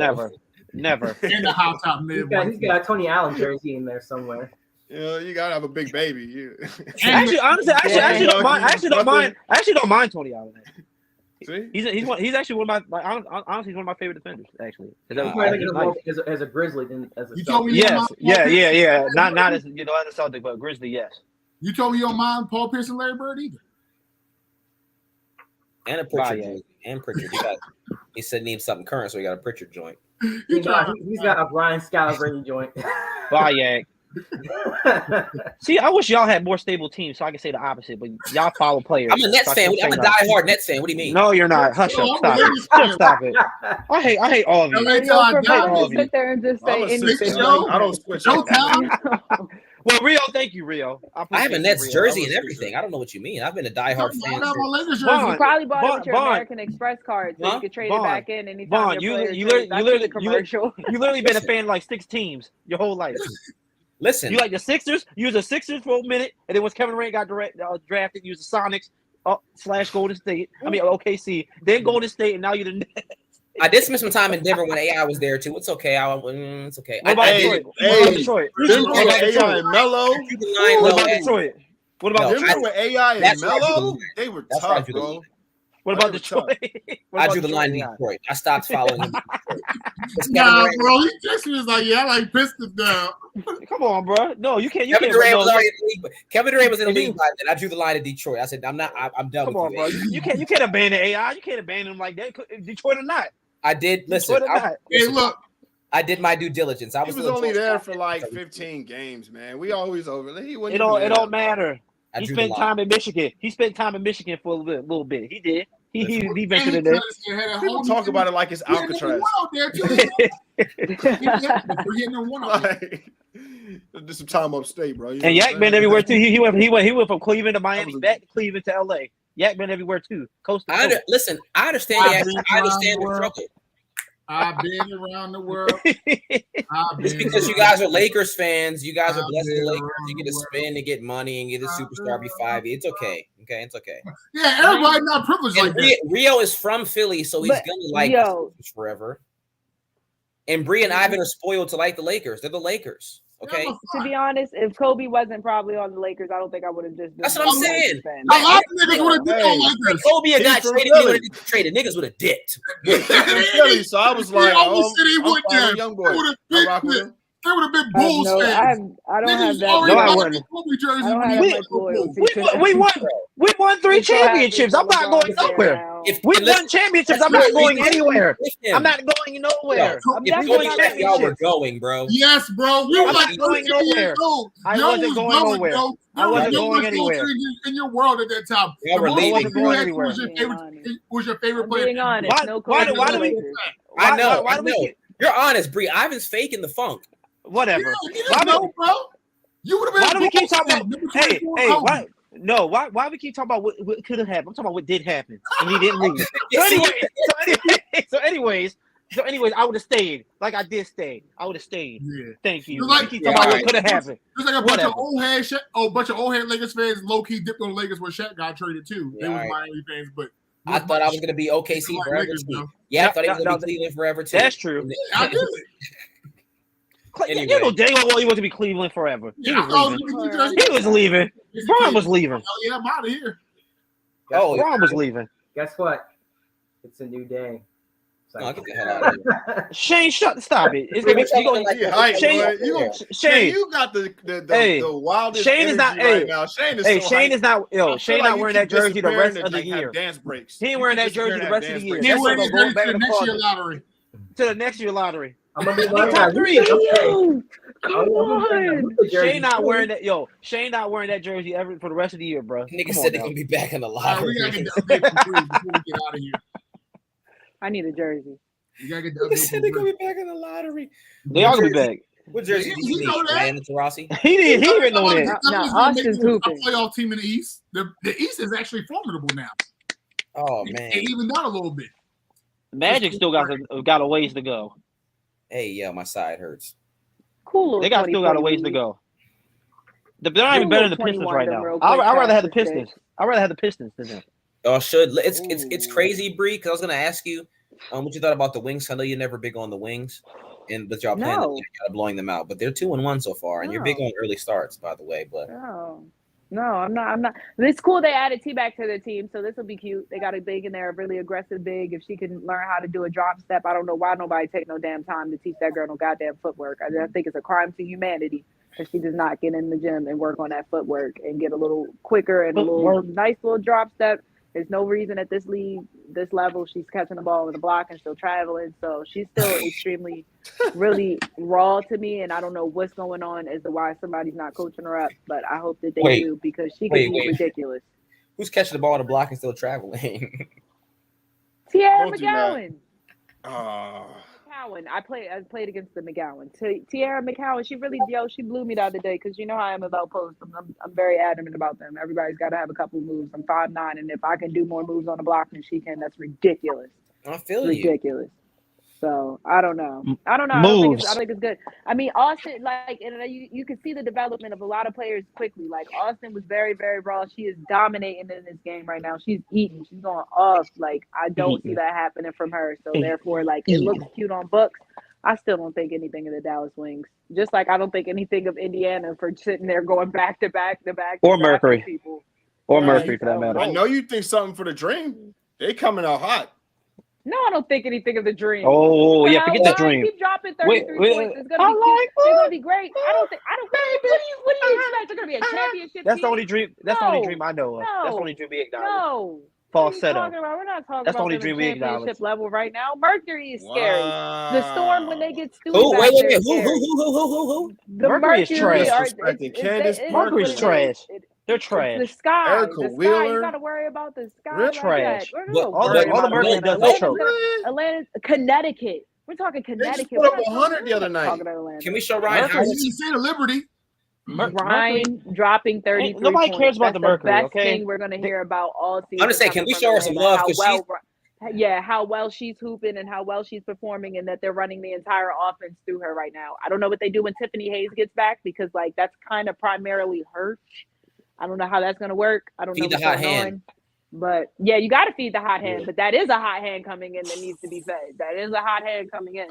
Never. And the hot top mid. He's got a Tony Allen jersey in there somewhere. You gotta have a big baby. You Actually, honestly, I don't mind Tony Allen. see? He's actually one of my honestly he's one of my favorite defenders. Actually, He's probably making him more as a Grizzly than as a You told Celtic. me your yes, mom, yeah. Not as as a Celtic, but Grizzly, yes. You told me your mom, Paul Pierce and Larry Bird either. And a Pritchard. yeah. jersey. And Pritchard. He said name something current, so he got a Pritchard joint. He's got a Brian Scalabrine joint. Bayak. See, I wish y'all had more stable teams so I can say the opposite, but y'all follow players. I'm a Nets so I fan. can't I'm a say nothing. diehard Nets fan. What do you mean? No, you're not. Hush No, up. I'm a Stop it. Lakers fan. Stop it. I hate all of you. LA Yo, Todd for Down. Mike to sit there and just I'm a say six, anything. Joe. I don't switch. Joe up. Town. Well, Rio, thank you, Rio. I have a Nets Rio. jersey I and was- everything. I don't know what you mean. I've been a I diehard got fan. my Lakers jersey. Vaughn, You probably bought it with your Vaughn. American Express card, so Huh? you could trade Vaughn. it back in anytime Vaughn, your players you trade. I've seen the literally- commercial. You literally been a fan of like 6 teams your whole life. Listen, You like the Sixers. You was the Sixers for a minute, and then once Kevin Durant got drafted, you was the Sonics / Golden State. I mean OKC, then Golden State, and now you're the Nets. I did spend some time in Denver when AI was there too. It's okay. It's okay. What about Hey, Detroit? hey, What about Detroit? Remember What about when AI Detroit? and Melo? What about Detroit? What about No, Detroit? Remember when AI and That's where I drew the Melo? line. They were That's where I tough, drew the bro. line. What about They were tough. Detroit? What I about drew the line in Yeah. Detroit. I stopped following him. It's Kevin Nah, Durant. bro. He texted me was like, yeah, I like Pistons down. Come on, bro. No, you can't. You Kevin can't. Durant was no, already in the league. But Kevin Durant was in the And he- league by then. I drew the line in Detroit. I said, I'm not. I'm done Come with on, you. bro. You can't abandon AI. You can't abandon them like that. Detroit or not. I did. Listen, Detroit or not. Hey, look. I did my due diligence. I He was, was little only George there Carlin. for like 15 games, man. We always over. He It don't matter. I He drew the spent line. time in Michigan. He spent time in Michigan for a little bit. He did. He ventured in And there. People talk about it like it's He had number Alcatraz. one out there too. He had number one out there. Like, did some time upstate, bro. You know And what Yak I'm been saying? everywhere too. He went from Cleveland to Miami, was a- back to Cleveland to LA. Yak been everywhere too. Coast to coast. Listen, I understand. I've Yak. been I understand around the the world. struggle. I've been around the world. It's because you guys are Lakers fans. You guys are I've blessed with been Lakers. around You get the to world. spend and get money and get a superstar be 5. It's okay. Okay, it's okay. Yeah, everybody not privileged like And that. Rio is from Philly, so he's But, gonna like yo. the Lakers forever. And Bree and Ivan are spoiled to like the Lakers. They're the Lakers. Okay, To be honest, if Kobe wasn't probably on the Lakers, I don't think I would have just been That's what I'm a Lakers saying. fan. A lot of niggas would have did Hey. all like this. Kobe had He's not from traded. Philly. He would have traded. Niggas would have dipped. He's from Philly, so I was like, almost said he I'm would following then. young They boy. would I rock have with been. him. They would have been I have Bulls no, fans. I don't have Niggas that. already No, I bought wouldn't. the Kobe jersey I don't when have he that was much with the Bulls. loyalty. We won 3 I'm so happy championships. I'm for not LeBron going to be nowhere. around. We and listen, won championships. I'm that's not going what we- anywhere. him. I'm not going nowhere. I'm If definitely Kobe not left, y'all were championships. going, bro. Yes, bro. We were I'm like not going 13 years nowhere. old. I Y'all wasn't was going going, nowhere. yo. I There was wasn't no going much anywhere. culture in your world at that time. Y'all were The most leaving. culture you Going had anywhere. was your Being favorite. honest. Was your favorite I'm player? being honest. Why- No why Kobe do- why on do the we- Lakers. I know. Why I do we know. keep, You're honest, Bree. Ivan's faking the funk. whatever? Yeah, you Why didn't know, bro. You would have been. Why do we keep Bulls talking fan, about? number Hey, 24 hey, Kobe. why? No, why we keep talking about what could have happened? I'm talking about what did happen, and he didn't leave. So anyways, I would have stayed. Like I did stay. I would have stayed. Yeah. Thank you. Like- we keep yeah, talking about alright. what could have happened. There's like a Whatever. bunch of old head Lakers fans low key dipped on the Lakers when Shaq got traded too. They Yeah, was alright. Miami fans, but I thought I was gonna be OKC Like forever Lakers, too. bro. Yeah, I thought he was No, gonna be Cleveland forever too. That's true. I did. Anyway. You know dang well he wanted to be Cleveland forever. He Yeah, was leaving. He was leaving. Ron was leaving. Oh, yeah, I'm out of here. Oh, Ron was leaving. Guess what? It's a new day. No, get the hell out of here. Shane, stop it. It's gonna be Shane, you got the wildest Shane is not right now. Shane is Shane is not Shane not wearing that jersey the rest of the like, year. Dance breaks. He ain't wearing that jersey the rest of the year. He ain't wearing that jersey back to the next year lottery. To the next year lottery. I'm gonna be Top three. Come on. Shane not wearing that. Shane not wearing that jersey ever for the rest of the year, bro. Niggas said they're gonna be back in the lottery. We gotta get the update from Bree before we get out of here. I need a jersey. You gotta get the Niggas update said from they're gonna Bree. be back in the lottery. They all gonna be back. What jersey did you know need? that. Diana Taurasi? He didn't know that. No, Austin's Austin's hooping. a playoff team in the East. The East is actually formidable now. Oh man. It evened out a little bit. Magic still got a ways to go. Hey, yeah, my side hurts. Cool. They still got a ways to go. They're not even better than the Pistons right now. I'd rather have the Pistons. I'd rather have the Pistons than them. Oh, it's crazy, Bree. Because I was gonna ask you, what you thought about the Wings. I know you're never big on the Wings, but y'all playing them, you're blowing them out. But they're 2-1 so far, and you're big on early starts, by the way. But no, I'm not. It's cool they added T-Back to their team, so this will be cute. They got a big in there, a really aggressive big. If she can learn how to do a drop step, I don't know why nobody take no damn time to teach that girl no goddamn footwork. I think it's a crime to humanity if she does not get in the gym and work on that footwork and get a little quicker and a little nice little drop step. There's no reason at this league, this level, she's catching the ball with a block and still traveling. So she's still extremely, really raw to me. And I don't know what's going on as to why somebody's not coaching her up. But I hope that they do because she can be ridiculous. Who's catching the ball with a block and still traveling? Tierra McGowan. McCowan. I played against the McGowan. Tierra McCowan, she blew me the other day because you know how I am about posts. I'm very adamant about them. Everybody's got to have a couple of moves. I'm 5'9", and if I can do more moves on the block than she can, that's ridiculous. I feel ridiculous. So I don't know. I don't think it's good. I mean, Austin, and you can see the development of a lot of players quickly. Like Austin was very, very raw. She is dominating in this game right now. She's eating. She's going off. Like I don't see that happening from her. So therefore, it looks cute on books. I still don't think anything of the Dallas Wings. Just like I don't think anything of Indiana for sitting there going back to back. Or Mercury. People. Or Mercury for that matter. I know you think something for the Dream. They coming out hot. No, I don't think anything of the Dream. Oh, yeah, forget the Dream. Keep dropping 33 points. It's gonna be great. What do you expect? They're gonna be a championship That's team? the only dream. That's the only dream I know of. That's the only dream we acknowledge. No. Falsetto. We're not talking That's the about only the dream we acknowledge. championship level right now. Mercury is scary. The Storm when they get stupid. Who? Wait. Who? The Mercury is trash. Mercury is trash. They're trash. The sky. Erica Wheeler. You got to worry about the sky. They're like trash. All the Mercury does is choke. Atlanta, Connecticut. We're talking Connecticut. They put up 100 the other night. Can we show Ryan? You say the Liberty. Ryan dropping 33 nobody points. cares about That's the Mercury. best okay, thing we're gonna hear about all season. I'm just saying, can we show her some love? How well she's hooping and how well she's performing, and that they're running the entire offense through her right now. I don't know what they do when Tiffany Hayes gets back because that's kind of primarily her. I don't know how that's gonna work. I don't know what's going on. But yeah, you got to feed the hot hand. But that is a hot hand coming in that needs to be fed. That is a hot hand coming in.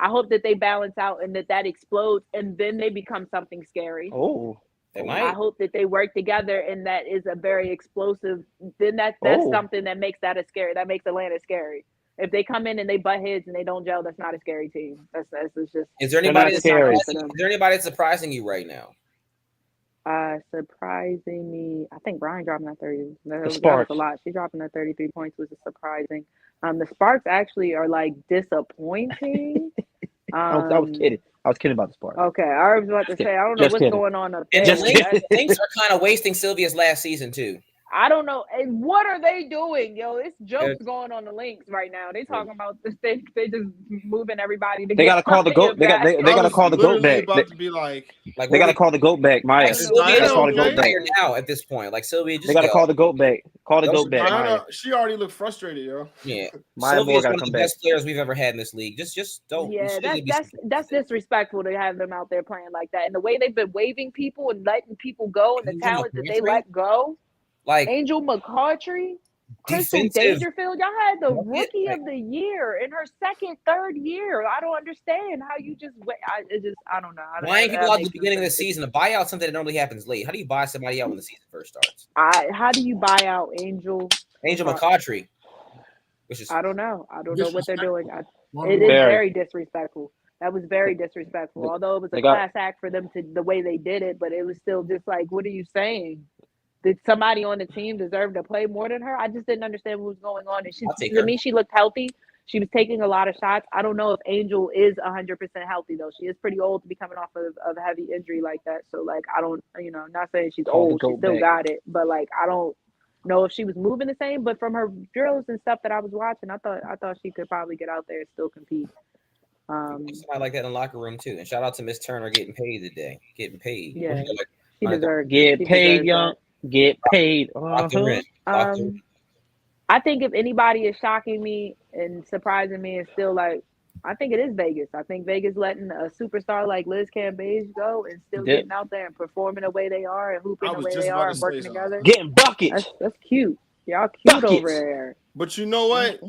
I hope that they balance out and that explodes and then they become something scary. Oh, they might. I hope that they work together and that is a very explosive. Then that's something that makes that that makes Atlanta scary. If they come in and they butt heads and they don't gel, that's not a scary team. That's just. Is there anybody that's surprising you right now? Surprising me, I think Brian dropping that 30. That was a lot. She dropping that 33 points was surprising. The Sparks actually are disappointing. I was kidding. I was kidding about the Sparks. Okay, I was about to say I don't know what's going on up there. And Lynx are kind of wasting Sylvia's last season too. I don't know. And what are they doing, yo? It's jokes going on the Lynx right now. They talking about this. They just moving everybody. They gotta call the goat. They gotta call the goat back. About to be like they gotta call the goat back, Maya. Sylvia call the goat back now at this point. Like Sylvia, they gotta call the goat back. Call the goat back. Maya. She already looked frustrated, yo. Yeah, Maya Sylvia's one of the best players we've ever had in this league. Just don't. Yeah, that's disrespectful to have them out there playing like that. And the way they've been waiving people and letting people go, and the talent that they let go. Like Angel McCautry, Crystal defensive. Dangerfield, y'all had the Look at, rookie like- of the year in her third year. I don't understand how you just wait. I don't know. Why ain't that people out at the makes no beginning of the sense to me. season? A buyout something that normally happens late. How do you buy somebody out when the season first starts? How do you buy out Angel? Angel McCautry, which is I don't know. I don't know what they're doing. Well, It is Very. very disrespectful. That was very disrespectful. Although it was a They got- class act for them to the way they did it, but it was still just like, what are you saying? Did somebody on the team deserve to play more than her? I just didn't understand what was going on. And I'll take to her. me, she looked healthy. She was taking a lot of shots. I don't know if Angel is 100% healthy though. She is pretty old to be coming off of a heavy injury like that. So like, I don't, not saying she's Call the old. She goat still back. got it, but like, I don't know if she was moving the same. But from her drills and stuff that I was watching, I thought she could probably get out there and still compete. somebody like that in the locker room too. And shout out to Miss Turner getting paid today. Getting paid. Yeah. Like, She Like, deserved. Get she paid, deserves young. Get paid. lock her in. Lock her in. I think if anybody is shocking me and surprising me, it's still like, I think it is Vegas. I think Vegas letting a superstar like Liz Cambage go and still Yeah. getting out there and performing the way they are and hooping I the was way just they about are to and say working something. together. Getting buckets. That's cute. Y'all cute Buckets. over there. But you know what?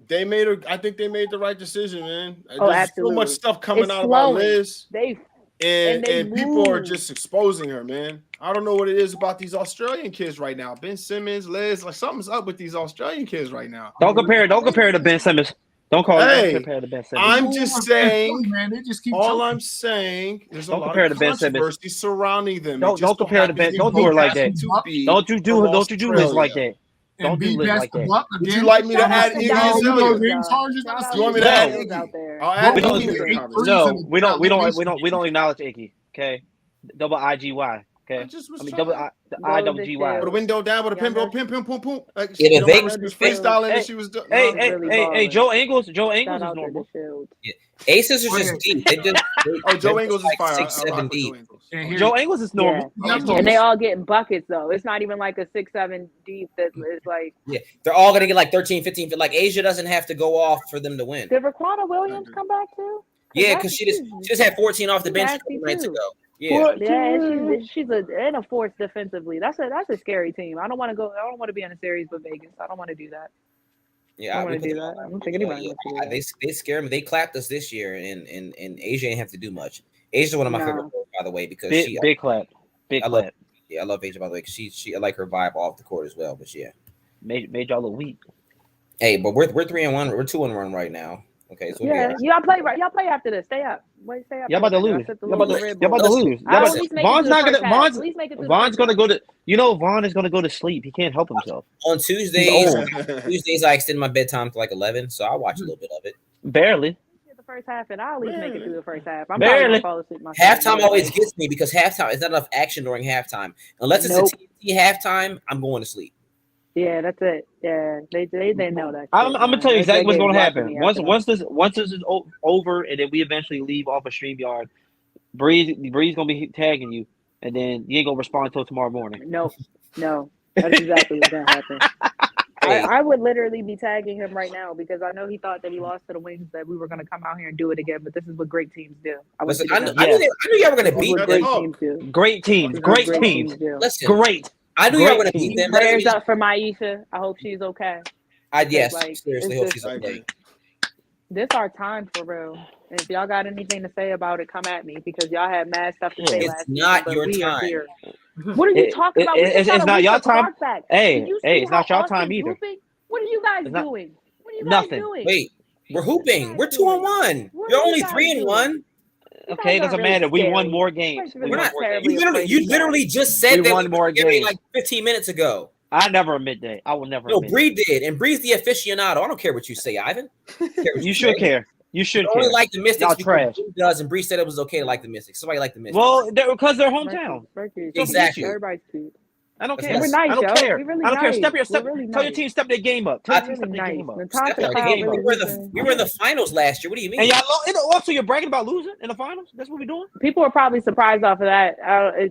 They made I think they made the right decision, man. Oh, There's absolutely. so much stuff coming It's out about flowing. Liz, They and they people are move. just exposing her, man. I don't know what it is about these Australian kids right now. Ben Simmons, Liz, like something's up with these Australian kids right now. Don't compare to Ben Simmons. Don't compare to Ben Simmons. I'm just saying, man, they just keep all choking. I'm saying, there's a Don't lot compare of to Ben Simmons. controversy surrounding them. Don't compare to Ben. Don't do her like that. Don't you do Liz like that. Don't do Liz like that. Would you like me to Shout out add to Iggy Dallas Azalea? Fields, Shout though. Shout out You want me to to add Fields Iggy? out there. I'll add We don't- Iggy to the we- conversation. No, we don't acknowledge Iggy. Okay, double IGY. I Okay, just was I mean trying. double I double Golden GY. Put a window down with a pin, Younger. pin, pin, pin, pin. Like, Yeah, you the know, Vegas- she was freestyling Hey, and she was doing. Hey, He's really hey, balling. Joe Ingles Shout is out to the normal. Shield. Aces are just deep. They just Oh, Joe they're Ingles just is fire. 6, I rock 7 with deep. Joe Ingles. And here- Joe Ingles is normal. Yeah. He's normal. And they all getting buckets though. It's not even like a 6-7 deep that is like. Yeah, they're all gonna get like 13, 15. Like Asia doesn't have to go off for them to win. Did Raquana Williams come back too? Yeah, because she just had 14 off the bench a nasty couple nights too. ago. Yeah, Yeah, and she's a force defensively. That's a scary team. I don't want to be in a series with Vegas. I don't want to do that. yeah. I don't we want put to do them that. all I don't think anybody wants to do that. They scare me. They clapped us this year, and Asia ain't have to do much. Asia's one of my No. favorite players, by the way, because Big clap. Big I love- clap. I love Asia, by the way. 'Cause she I like her vibe off the court as well. But yeah, Made y'all look weak. hey, but we're 3-1. We're 2-1 right now. Okay, so Yeah, y'all play right. Y'all play after this. Stay up. Wait, stay up. Y'all about to I lose. set the Y'all about little to Red y'all Bull. about to lose. I'll Y'all at about least to, make it Vaughn's through not the gonna first half. Vaughn's At least make it through the Vaughn's first gonna half. go to Vaughn is gonna go to sleep. He can't help himself. on Tuesdays, old. Tuesdays I extend my bedtime to like 11, so I watch a little bit of it. Barely. Get the first half, and I'll at least make it through the first half. I'm Barely. probably gonna fall asleep myself. Halftime always gets me because halftime is not enough action during halftime. Unless it's Nope. a TNT halftime, I'm going to sleep. Yeah, that's it. Yeah, they know that. I'm shit, gonna man. tell you They exactly what's get gonna watching happen. me Once after that. once this is over, and then we eventually leave off of StreamYard, Breeze gonna be tagging you, and then you ain't gonna respond until tomorrow morning. No, that's exactly what's gonna happen. I would literally be tagging him right now because I know he thought that he lost to the Wings, that we were going to come out here and do it again. But this is what great teams do. Listen, I I want knew you to know. I knew y'all were going to This is beat what them. great teams do. Great teams, This is great what teams, do. Listen, great. I knew y'all were Great going to beat them. Prayers up for Maisha. I hope she's okay. Yes, like, seriously, it's hope just- she's okay. This our time for real. And if y'all got anything to say about it, come at me because y'all had mad stuff to say It's last not season, but your we time. are here. What are you talking about? We just It's got a not week y'all of time. Clark back. Hey, Did you hey, see it's not how y'all time Austin's either. hooping? What are you guys It's not- doing? What are you Nothing. guys doing? Wait, we're hooping. We're 2-1. What You're are you only guys 3-1. You Okay, it guys doesn't are really matter. We won scary. more games. We're We We're won not. more terribly games. afraid You of literally just said We that won we more were scary games. like 15 minutes ago. I never admit that. I will never No, admit Bree did, and Bree's the aficionado. I don't care what you say, Ivan. I don't care that. what You should say. care. You should You only care. like the Mystics Y'all because trash. Bree does, and Bree said it was okay to like the Mystics. Somebody like the Mystics. Well, because they're hometown. Mercury's Exactly. Everybody's cute. I don't That's care. And we're Yes. nice, I don't yo. care. We're really I don't care. nice. Step your We're step. really Tell your nice. team step their game up. Tell We're your team step really their nice. game up. Natasha Step our Cloud game up. really losing. We were in the finals last year. What do you mean? And y'all also you're bragging about losing in the finals. That's what we're doing. People are probably surprised off of that.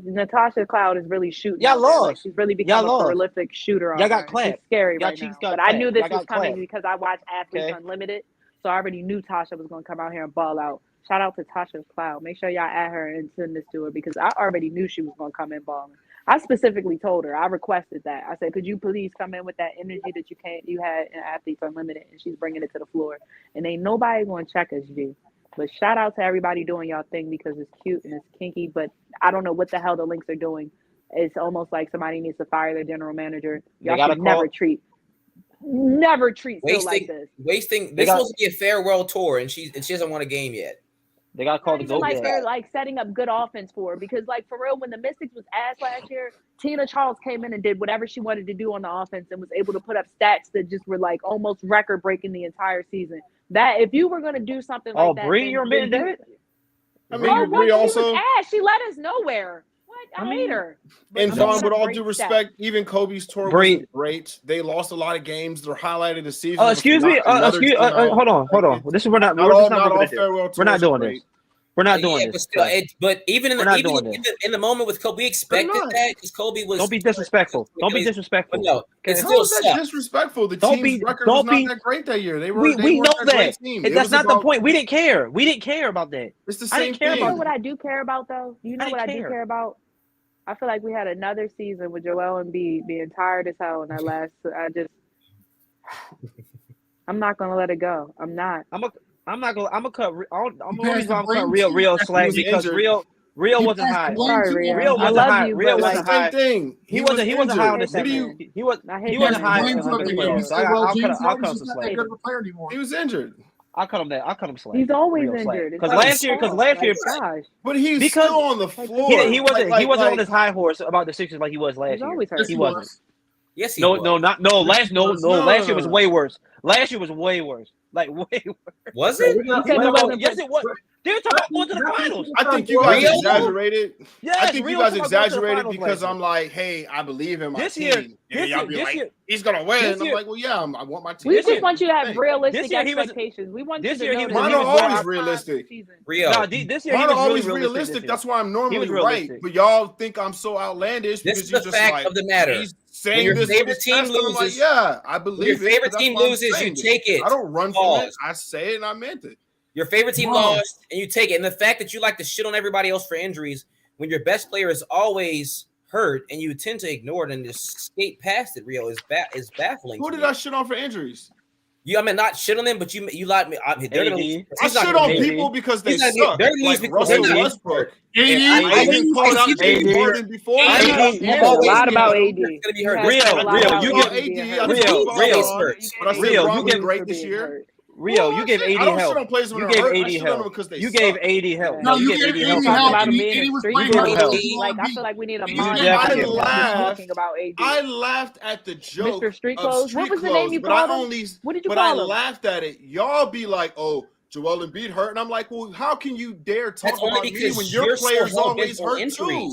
Natasha Cloud is really shooting. Y'all out there. Like, lost. she's really become Y'all a lost. prolific shooter. Y'all on got there. clapped. It's scary Y'all right cheeks now. got But I knew clapped. this Y'all was got coming clapped. because I watched Athletes Okay. Unlimited. So I already knew Tasha was going to come out here and ball out. Shout out to Tasha Cloud. Make sure y'all add her and send this to her because I already knew she was going to come in balling. I specifically told her, I requested that. I said, could you please come in with that energy that you had in Athletes Unlimited, and she's bringing it to the floor. And ain't nobody going to check us, G. But shout out to everybody doing y'all thing because it's cute and it's kinky, but I don't know what the hell the Lynx are doing. It's almost like somebody needs to fire their general manager. Y'all should never treat Phil like this. Wasting. This supposed to be a farewell tour, and she doesn't want a game yet. They got called to go. Like they're like setting up good offense for her because, like, for real, when the Mystics was ass last year, Tina Charles came in and did whatever she wanted to do on the offense and was able to put up stats that just were like almost record breaking the entire season. That if you were going to do something like that, Bree, you're admitting that. I mean, Bree also. She led us nowhere. What? I hate her. And John, with all due respect, even Kobe's tour was great. They lost a lot of games. They're highlighting the season. Excuse me. Hold on. This is we're not doing this. We're not doing this. But even in the moment with Kobe, we expected that because Kobe was. Don't be disrespectful. Don't be disrespectful. No, it's still sucks. Disrespectful. The team's record was not that great that year. We know that. That's not the point. We didn't care. We didn't care about that. It's the same thing. You know what I do care about though? You know what I do care about? I feel like we had another season with Joel Embiid being tired as hell in that last. I'm not gonna let it go. I'm not. I'm gonna cut real slack because real wasn't high. Sorry, Real wasn't high. Real wasn't high. He wasn't high on the second. He wasn't high. I'll cut some slack. He was injured. I'll cut him slack. He's always injured. Because last year, but he's still on the floor. He wasn't on his high horse about the Sixers like he was last year. He wasn't. Yes, he was. Last year was way worse. Last year was way worse. Like way worse. Was it? Yes, it was. They were talking about going to the finals. I think you guys exaggerated. Yes, I think you guys exaggerated because I'm like, hey, I believe in my team. Y'all be like, he's gonna win. I'm like, well, yeah, I want my team. We just want you to have realistic expectations. We want you to know mine are always realistic. This year mine are always realistic. That's why I'm normally right. But y'all think I'm so outlandish because you're just like, fact of the matter. Saying your favorite team loses, like, yeah, I believe your favorite team loses, you take it. I don't run from it. I say it and I meant it. Your favorite team lost and you take it. And the fact that you like to shit on everybody else for injuries when your best player is always hurt and you tend to ignore it and just skate past it, Rio, is baffling. Who did I shit on for injuries? I mean, not shit on them, but you like me. I shit on people because they suck. Like Russell Westbrook. I even called out James Harden before. A lot about AD. Real, you get great this year. Rio, you gave AD help. You gave AD help. You gave AD help. No, you gave AD help. I feel like we need a talking about AD. I laughed at the joke. Mr. Street Clothes. What was the name you called him? What did you call him? But I laughed at it. Y'all be like, oh, Joel Embiid hurt. And I'm like, well, how can you dare talk about me when your players always hurt too?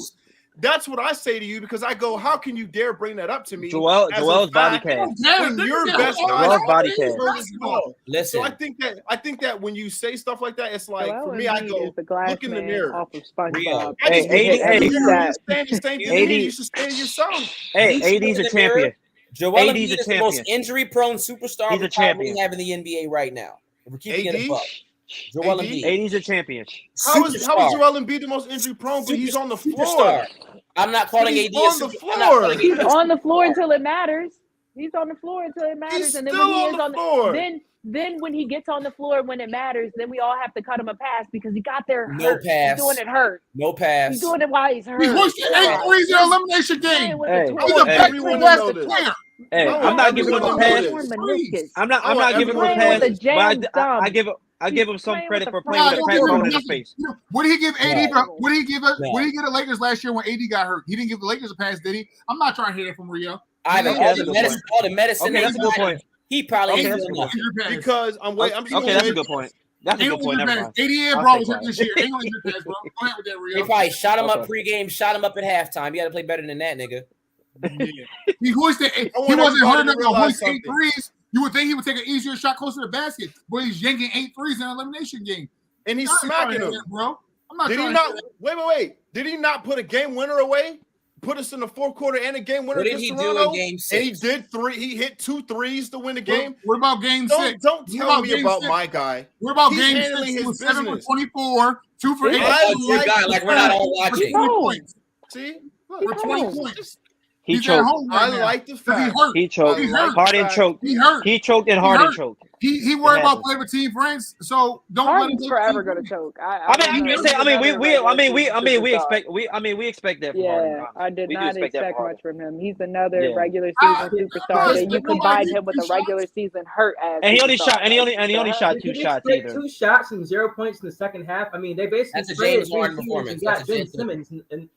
That's what I say to you because I go, how can you dare bring that up to me? Joel's body cast. When your best Joel's body cast. Listen, so I think that when you say stuff like that, it's like for me, I go look in the mirror. Off of SpongeBob. You should stay yourself. Hey, AD's a champion. Joel Embiid is the most injury-prone superstar we probably have in the NBA right now. We're keeping it a buck. Joel Embiid. AD's a champion. How is Joel Embiid the most injury-prone? But he's on the floor. I'm not calling AD on the floor. He's on the floor until it matters. He's on the floor until it matters, He's and then still when he is on the floor. Then when he gets on the floor when it matters, then we all have to cut him a pass because he got there hurt. No pass. He's doing it hurt. No pass. He's doing it while he's hurt. He pushed the 8 threes in the elimination game. He's a best player. Hey, I'm not giving him a pass. I'm not giving him a pass. But I give him some credit for playing with a pass on in his face. What did he give AD? What did he give the Lakers last year when AD got hurt? He didn't give the Lakers a pass, did he? I'm not trying to hear that from Rio. All the medicine. Okay, that's a good point. He probably because I'm okay, that's a good point. That's a good point. Never mind. 88 bro was hurt this year. Ain't no injury pass, bro. Go ahead with that, Rio. They probably shot him up pregame, shot him up at halftime. You got to play better than that, nigga. He wasn't hurt enough to hoist 8 threes. You would think he would take an easier shot closer to the basket, but he's yanking 8 threes in an elimination game. And he's smacking them, bro. I'm not. Did he not? Wait. Did he not put a game winner away? Put us in the fourth quarter and a game winner. What did he do in game 6? And he did 3. He hit 2 threes to win the game. What about game 6? Don't tell me about my guy. What about game 6? He was 7 for 24, 2 for 8. Like we're not all watching. See, for 20 points. He He's at choked. home right I now. like the He fact. hurt. He choked. He hurt. Harden choked. He hurt. He choked and He Harden hurt. choked. He worried about happens. playing with Team France, so don't let him Harden's take forever Team gonna France. choke. Harden. I did We do not expect that expect for much from him. He's another Yeah. regular I- season I superstar. Then you expect nobody combine to him with take a regular shots. season hurt ass. And he only superstar. shot. And he only shot He 2 did shots straight either. 2 shots and 0 points in the second half. I mean, they basically That's a traded James Harden Ben Simmons performance. and got That's a Ben James- Simmons. And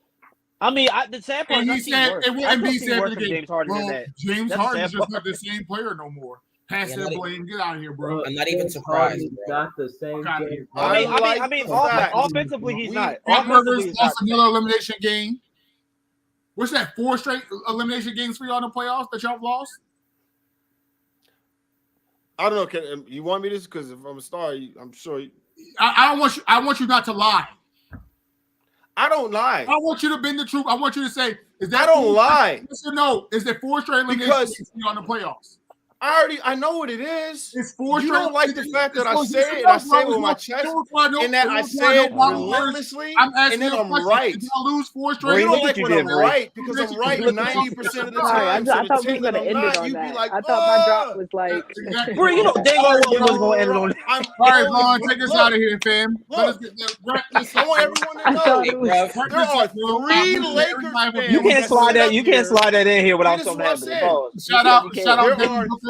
I mean, the sad part And is he I've seen said, worse. and I've B seen said worse for from the game, James Harden than well, that. James That's the Harden's sad just part. not the same player no more. Pass Yeah, that not blame. Get out of here, bro. I'm not even James surprised, Harden's bro. Not the same. Fuck outta James here, bro. I Harden. mean, the fact. offensively he's not. Doc Offensively Rivers he's not. lost another elimination game. What's that? 4 straight elimination games for y'all in the playoffs that y'all lost? I don't know. You want me to? Because if I'm a star, I'm sure. I don't want you. I want you not to lie. I don't lie. I want you to bend the truth. I want you to say, "Is that?" I don't lie. Yes or no? Is there 4 straight elimination Because- games for y'all in the playoffs? I know what it is. It's 4 You straight. don't like the fact that I It's say it and I say it with my chest, and that I say it relentlessly, I'm asking and then you a I'm question. right. If y'all lose 4 Well, straight, you Look don't at like you when did, I'm Bray. right because I'm right 90% of the Sorry, time. I So the thought we team were that gonna I'm end it not, on you be that. like, I thought my drop was like. Exactly. Bro, you know dang well we was going to end it on that. I'm All right, always- Vaughn, take us look, out of here, fam. Let us look. wrap this I up. want everyone I to thought know it was. Wrap there this are up, bro. 3 Everybody Lakers have a fans. You can't that slide sit that. up You can't here. slide that in here without This is something what I'm happening. saying. Pause. Shout You out, can't. shout out, There Devin are- Booker.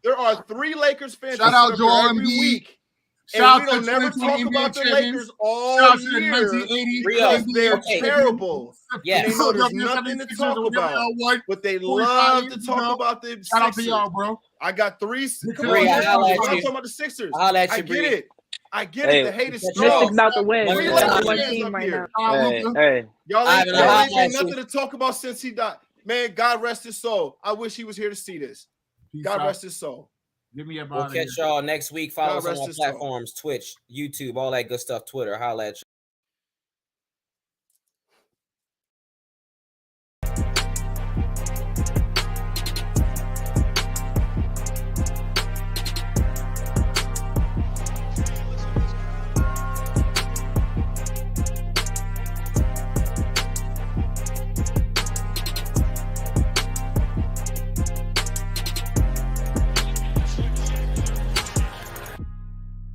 There are 3 Lakers fans Shout that out sit up Joel here every Embiid. week. Shout And out we to don't never 2020 talk about NBA the champions. Lakers all Shout out to the year 1980 because NBA they're Okay. terrible. Yes. And they know there's Philadelphia nothing to 76ers talk or whatever about. y'all want. But they 45 love to years talk ago. about the Shout out to Sixers. y'all, bro. I got 3. Come Bree, on, I I'm holla at not you. talking about the Sixers. I holla at I you, get Bree. it. I get Hey, it. The hate is Mystics strong. about to win. One Three They're Lakers the Lakers one fans team up right here. now. Hey, Luka. hey. Y'all Ivan, ain't I holla ain't at you. nothing to talk about since he died. Man, God rest his soul. I wish he was here to see this. Peace God out. rest his soul. Get me up We'll out of here. catch y'all next week. Follow God us on rest our his soul. platforms: Twitch, YouTube, all that good stuff. Twitter. Holla at you.